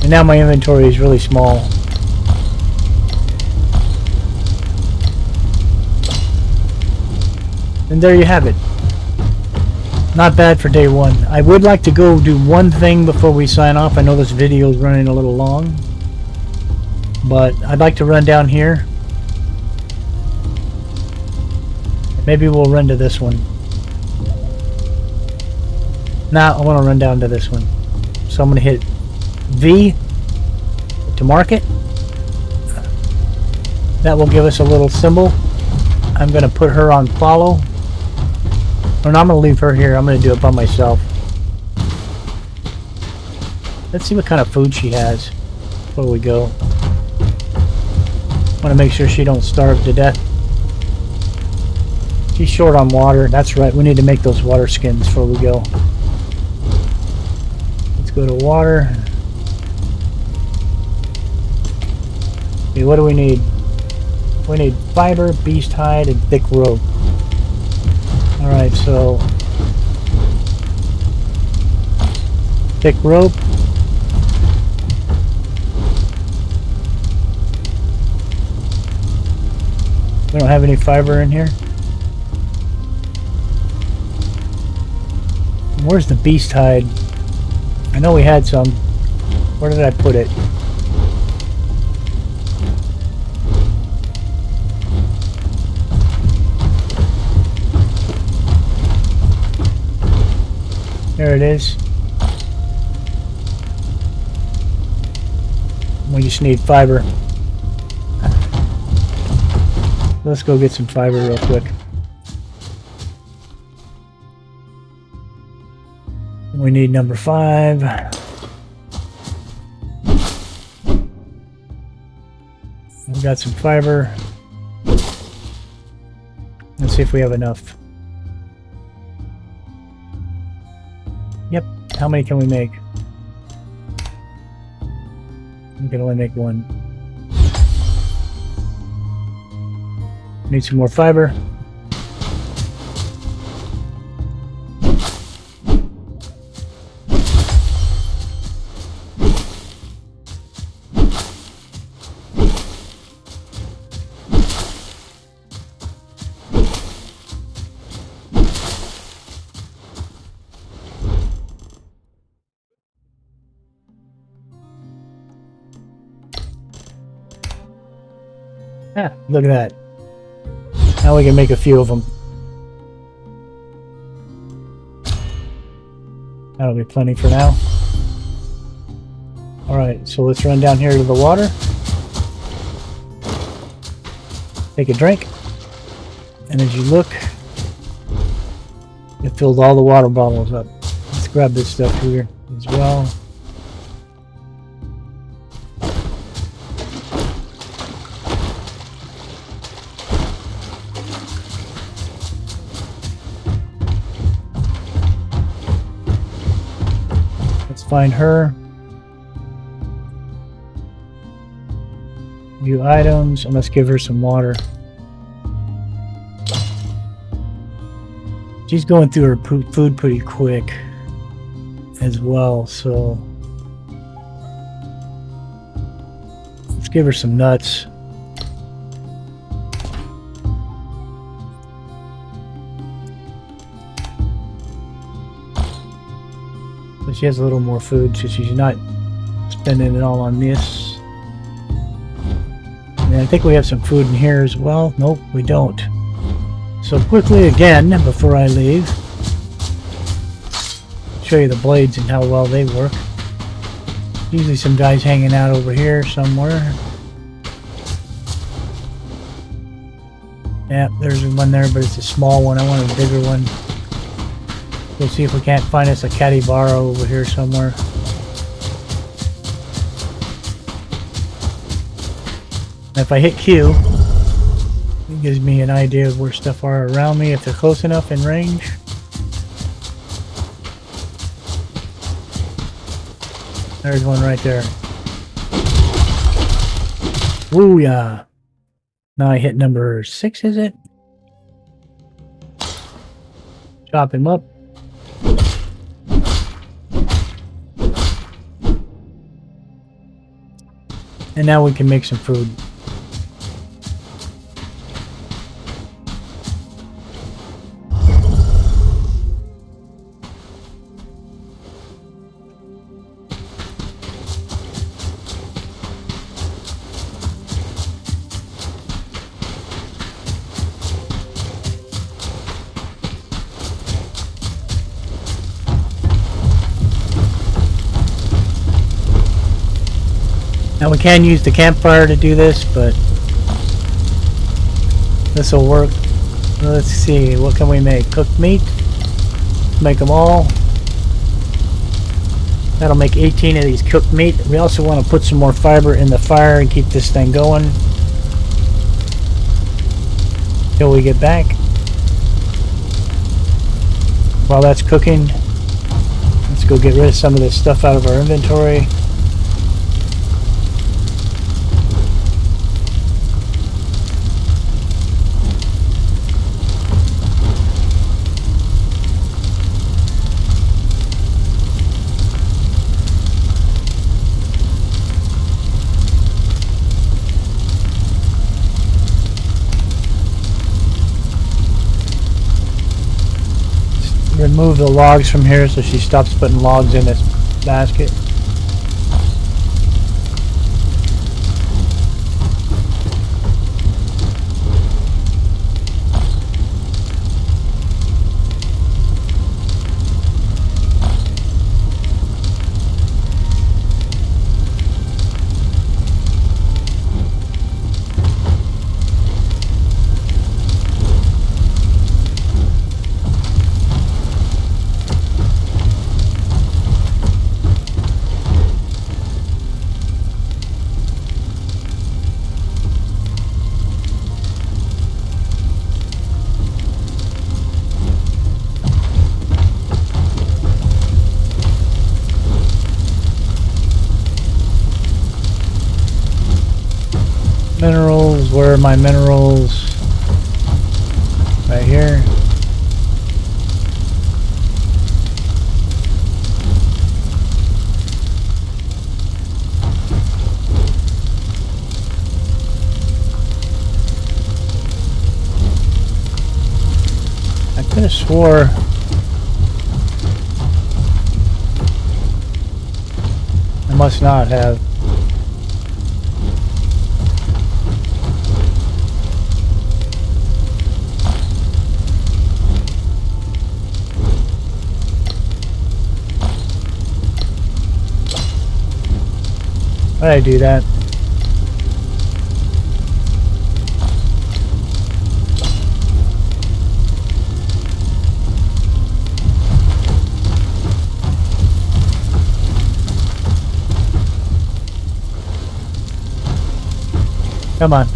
And now my inventory is really small. And there you have it. Not bad for day one. I would like to go do one thing before we sign off. I know this video is running a little long, but I'd like to run down here. Maybe we'll run to this one. Now I want to run down to this one. So I'm going to hit V to mark it. That will give us a little symbol. I'm going to put her on follow. And I'm going to leave her here. I'm going to do it by myself. Let's see what kind of food she has before we go. Want to make sure she don't starve to death. She's short on water. That's right. We need to make those water skins before we go. Let's go to water. Okay, what do we need? We need fiber, beast hide, and thick rope. Alright, so thick rope. We don't have any fiber in here. Where's the beast hide? I know we had some. Where did I put it? There it is. We just need fiber. Let's go get some fiber real quick. We need number 5. We've got some fiber. Let's see if we have enough. Yep. How many can we make? We can only make 1. Need some more fiber. Ah, look at that. Now we can make a few of them. That'll be plenty for now. Alright, so let's run down here to the water. Take a drink. And as you look, it filled all the water bottles up. Let's grab this stuff here as well. Find her. View items, and let's give her some water. She's going through her food pretty quick as well, so let's give her some nuts. So she has a little more food, so she's not spending it all on this. And I think we have some food in here as well. Nope, we don't. So quickly again, before I leave, show you the blades and how well they work. Usually some guys hanging out over here somewhere. Yeah, there's one there, but it's a small one. I want a bigger one. We'll see if we can't find us a capybara over here somewhere. And if I hit Q, it gives me an idea of where stuff are around me if they're close enough in range. There's one right there. Woo yeah. Now I hit number 6, is it? Chop him up. And now we can make some food. Now we can use the campfire to do this, but this will work. Let's see, what can we make? Cooked meat. Make them all. That'll make 18 of these cooked meat. We also want to put some more fiber in the fire and keep this thing going till we get back. While that's cooking, let's go get rid of some of this stuff out of our inventory. Remove the logs from here so she stops putting logs in this basket. Minerals, where are my minerals? Right here. I could have swore I must not have. Why did I do that? Come on.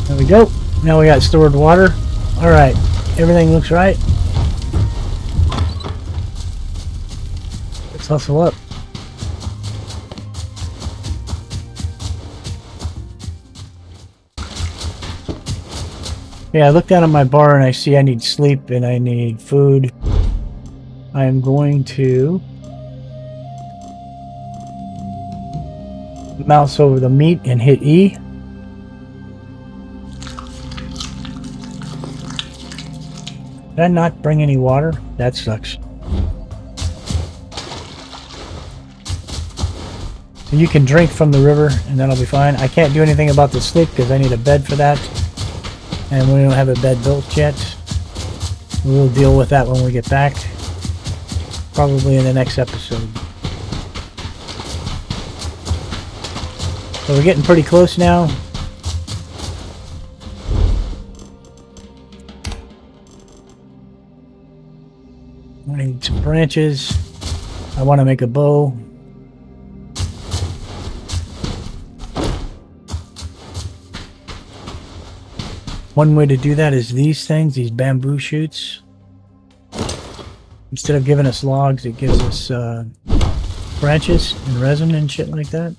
There we go. Now we got stored water. All right. Everything looks right. Let's hustle up. Yeah, I look down at my bar and I see I need sleep and I need food. I am going to mouse over the meat and hit E. Did I not bring any water? That sucks. So you can drink from the river and that'll be fine. I can't do anything about the sleep because I need a bed for that. And we don't have a bed built yet. We'll deal with that when we get back. Probably in the next episode. So we're getting pretty close now. I need some branches. I want to make a bow. One way to do that is these things, these bamboo shoots. Instead of giving us logs, it gives us branches and resin and shit like that.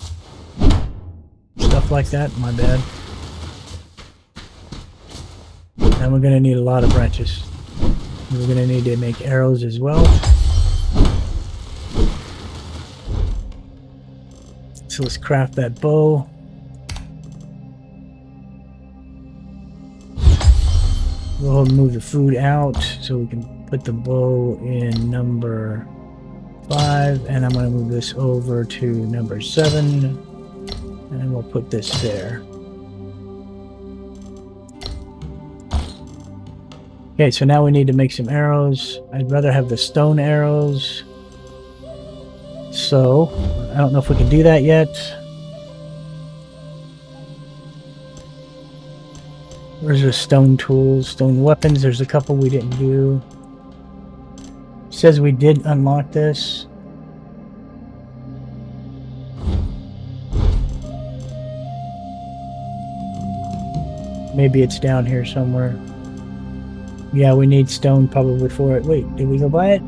Stuff like that, my bad. And we're going to need a lot of branches. We're going to need to make arrows as well. So let's craft that bow. We'll move the food out so we can put the bow in number 5, and I'm going to move this over to number 7, and we'll put this there. Okay, so now we need to make some arrows. I'd rather have the stone arrows. So, I don't know if we can do that yet. Where's the stone tools, stone weapons? There's a couple we didn't do. It says we did unlock this. Maybe it's down here somewhere. Yeah, we need stone probably for it. Wait, did we go buy it?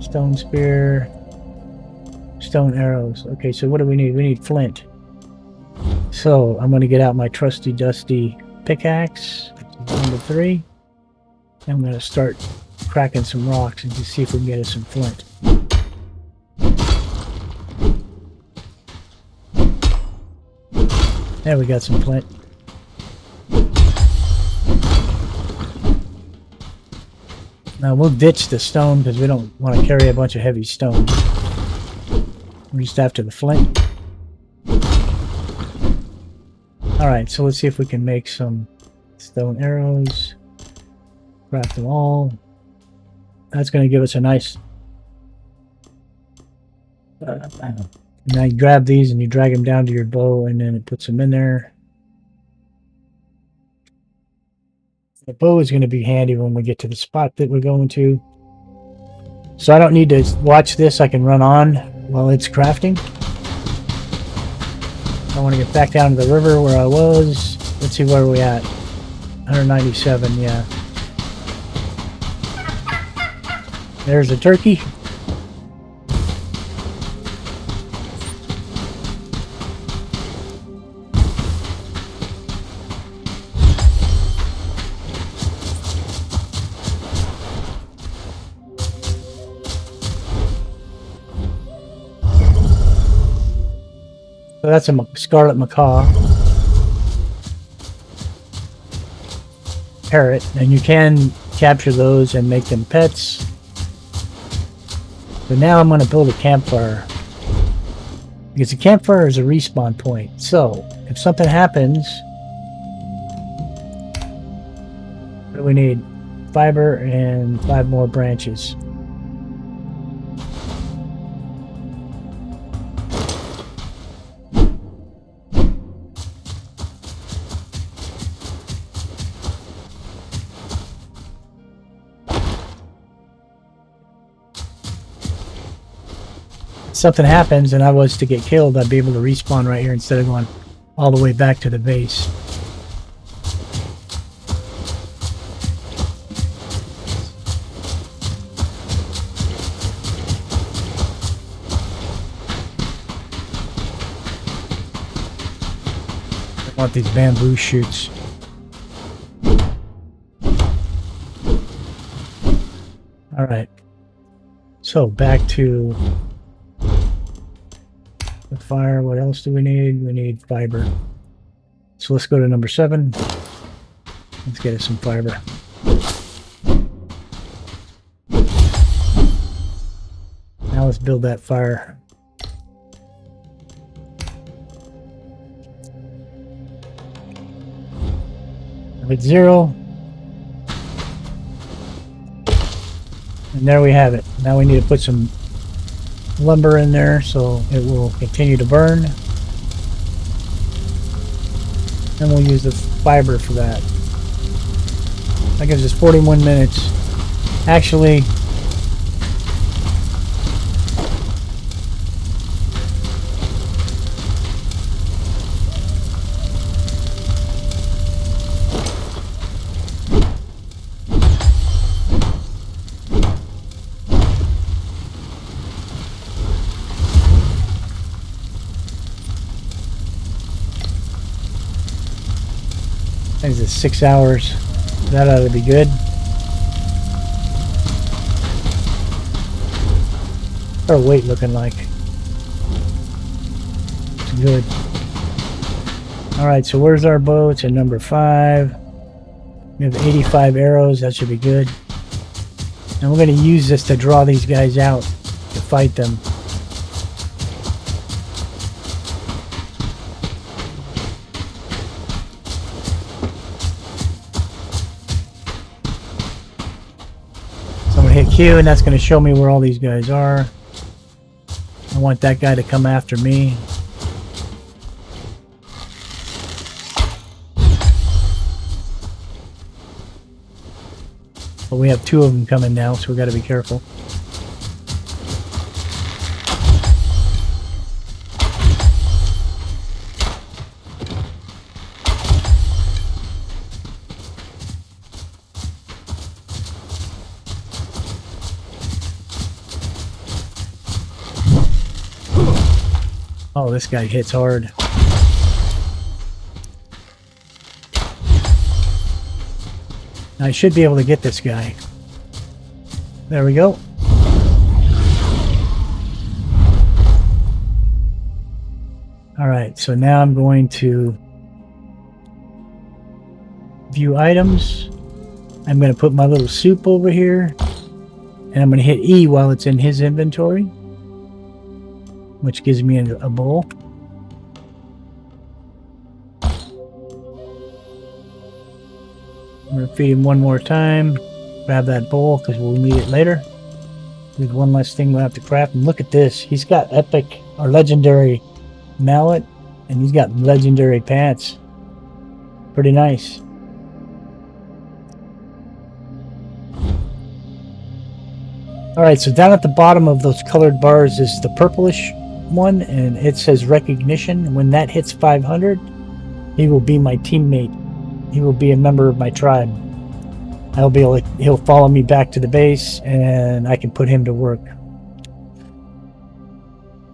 Stone spear. Stone arrows. Okay, so what do we need? We need flint. So, I'm going to get out my trusty dusty pickaxe, number 3. I'm going to start cracking some rocks and just see if we can get us some flint. There, we got some flint. Now, we'll ditch the stone because we don't want to carry a bunch of heavy stone. We're just after the flint. Alright, so let's see if we can make some stone arrows. Craft them all. That's going to give us a nice... now you grab these and you drag them down to your bow and then it puts them in there. The bow is going to be handy when we get to the spot that we're going to. So I don't need to watch this. I can run on while it's crafting. I want to get back down to the river where I was. Let's see where we're at. 197, yeah. There's a turkey. So that's a scarlet macaw. Parrot. And you can capture those and make them pets. So now I'm going to build a campfire. Because a campfire is a respawn point. So, if something happens... What do we need? Fiber and 5 more branches. Something happens and I was to get killed, I'd be able to respawn right here instead of going all the way back to the base. I want these bamboo shoots. Alright. So back to the fire. What else do we need? We need fiber. So let's go to number 7. Let's get us some fiber. Now let's build that fire. With 0. And there we have it. Now we need to put some lumber in there so it will continue to burn. And we'll use the fiber for that. That gives us 41 minutes. Actually, I think it's 6 hours. That ought to be good. What's our weight looking like? It's good. Alright, so where's our bow? It's at number 5. We have 85 arrows. That should be good. And we're going to use this to draw these guys out to fight them. Hit Q, and that's going to show me where all these guys are. I want that guy to come after me. But we have 2 of them coming now, so we got to be careful. Oh, this guy hits hard. I should be able to get this guy. There we go. Alright, so now I'm going to view items. I'm going to put my little soup over here. And I'm going to hit E while it's in his inventory, which gives me a bowl. I'm going to feed him one more time. Grab that bowl because we'll need it later. There's one less thing we'll have to craft. And look at this. He's got epic or legendary mallet, and he's got legendary pants. Pretty nice. Alright, so down at the bottom of those colored bars is the purplish one, and it says recognition. When that hits 500, he will be my teammate. He will be a member of my tribe. I'll be able to, he'll follow me back to the base, and I can put him to work.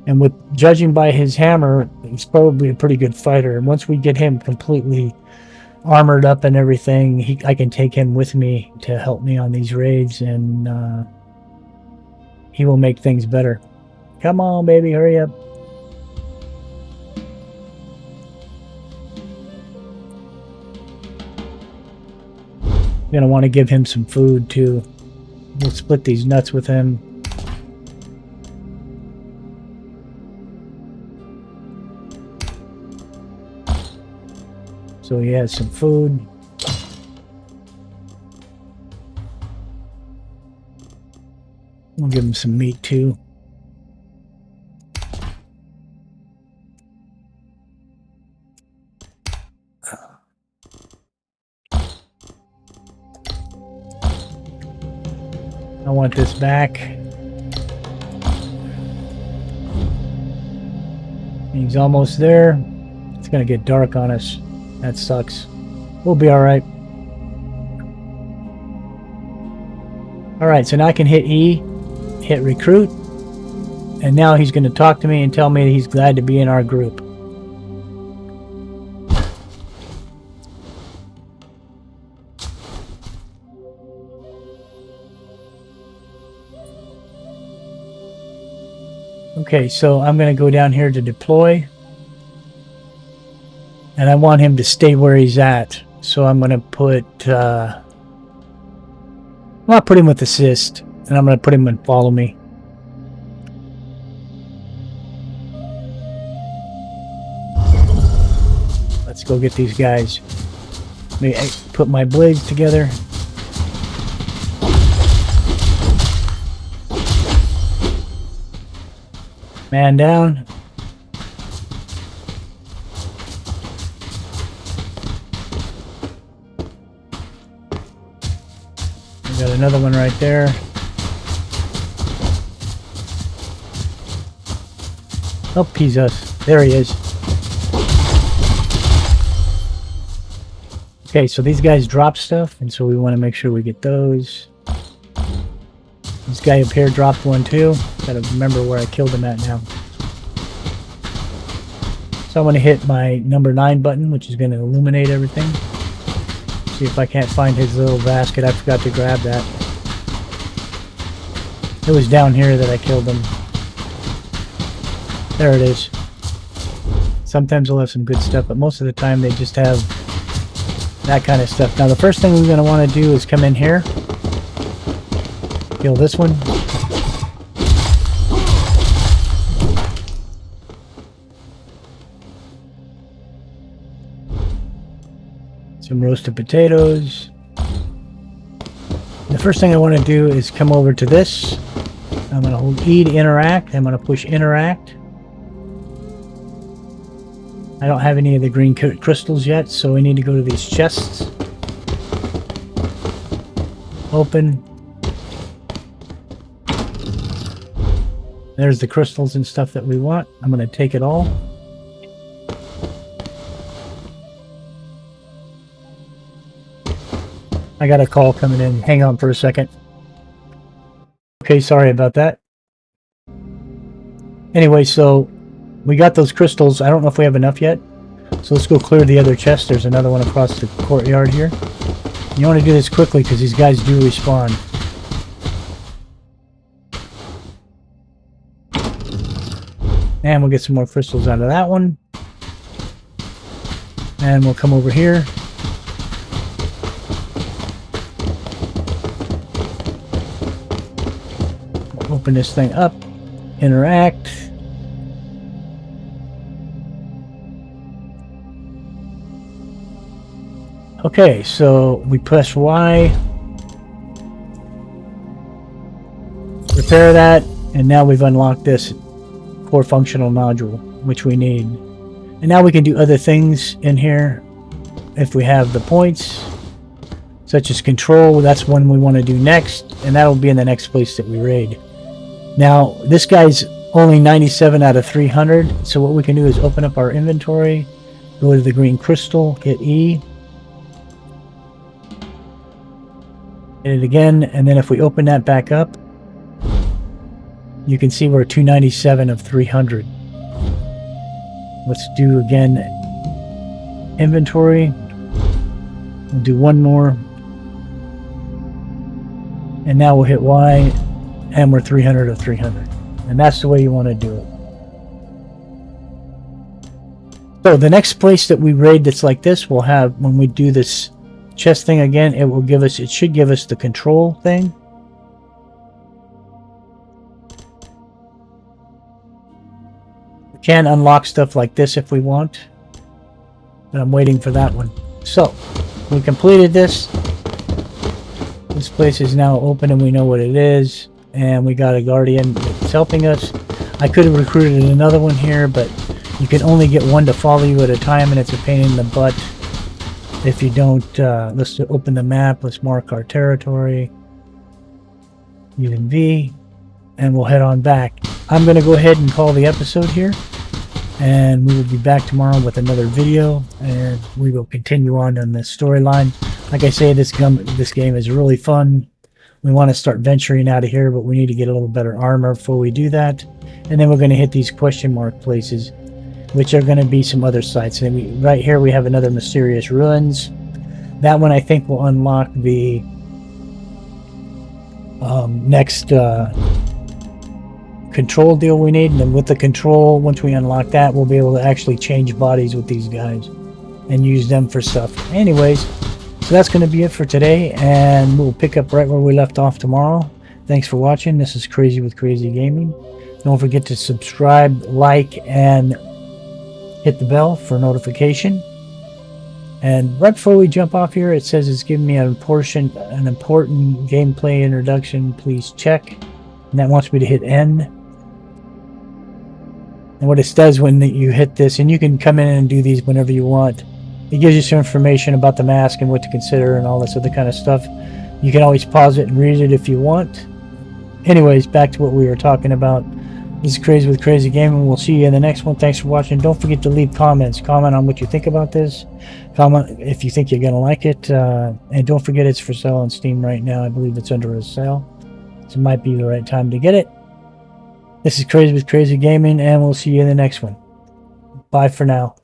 And with judging by his hammer, he's probably a pretty good fighter. And once we get him completely armored up and everything, I can take him with me to help me on these raids, and he will make things better. Come on, baby, hurry up. I'm going to want to give him some food, too. We'll split these nuts with him. So he has some food. We'll give him some meat, too. I want this back. He's almost there. It's going to get dark on us. That sucks. We'll be alright. Alright, so now I can hit E, hit recruit, and now he's going to talk to me and tell me that he's glad to be in our group. Okay, so I'm going to go down here to deploy. And I want him to stay where he's at. So I'm going to put... well, I'll put him with assist. And I'm going to put him in follow me. Let's go get these guys. Let me put my blades together. Man down. We got another one right there. Oh, he's us. There he is. Okay, so these guys drop stuff, and so we want to make sure we get those. This guy up here dropped one too. Gotta remember where I killed him at now. So I'm going to hit my number 9 button, which is going to illuminate everything. See if I can't find his little basket. I forgot to grab that. It was down here that I killed him. There it is. Sometimes we'll have some good stuff, but most of the time they just have that kind of stuff. Now the first thing we're going to want to do is come in here. Kill this one. Some roasted potatoes. The first thing I want to do is come over to this. I'm going to hold E to interact. I'm going to push interact. I don't have any of the green crystals yet, so we need to go to these chests. Open. There's the crystals and stuff that we want. I'm going to take it all. I got a call coming in. Hang on for a second. Okay, sorry about that. Anyway, so we got those crystals. I don't know if we have enough yet. So let's go clear the other chest. There's another one across the courtyard here. You want to do this quickly because these guys do respawn. And we'll get some more crystals out of that one. And we'll come over here. We'll open this thing up. Interact. Okay, so we press Y. Repair that. And now we've unlocked this core functional module, which we need. And now we can do other things in here if we have the points, such as control. That's one we want to do next, and that'll be in the next place that we raid. Now this guy's only 97 out of 300, so what we can do is open up our inventory, go to the green crystal, hit E, hit it again, and then if we open that back up, you can see we're 297 of 300. Let's do again inventory. We'll do one more. And now we'll hit Y and we're 300 of 300. And that's the way you want to do it. So the next place that we raid that's like this, we'll have, when we do this chest thing again, it will give us, it should give us the control thing. We can unlock stuff like this if we want, but I'm waiting for that one. So we completed this. This place is now open and we know what it is, and we got a guardian that's helping us. I could have recruited another one here, but you can only get one to follow you at a time, and it's a pain in the butt if you don't. Let's open the map. Let's mark our territory using V, and we'll head on back. I'm going to go ahead and call the episode here, and we will be back tomorrow with another video, and we will continue on this storyline. Like I say, this game is really fun. We want to start venturing out of here, but we need to get a little better armor before we do that. And then we're going to hit these question mark places, which are going to be some other sites. And right here we have another mysterious ruins. That one I think will unlock the next control deal we need, and then with the control, once we unlock that, we'll be able to actually change bodies with these guys. and use them for stuff. Anyways, so that's going to be it for today, and we'll pick up right where we left off tomorrow. Thanks for watching. This is Crazy with Crazy Gaming. Don't forget to subscribe, like, and hit the bell for notification. And right before we jump off here, it says it's giving me an important gameplay introduction. Please check. And that wants me to hit end. And what it does when you hit this, and you can come in and do these whenever you want, it gives you some information about the mask and what to consider and all this other kind of stuff. You can always pause it and read it if you want. Anyways, back to what we were talking about. This is Crazy with Crazy Gaming. We'll see you in the next one. Thanks for watching. Don't forget to leave comments. Comment on what you think about this. Comment if you think you're going to like it. And don't forget it's for sale on Steam right now. I believe it's under a sale. So it might be the right time to get it. This is Crazy with Crazy Gaming, and we'll see you in the next one. Bye for now.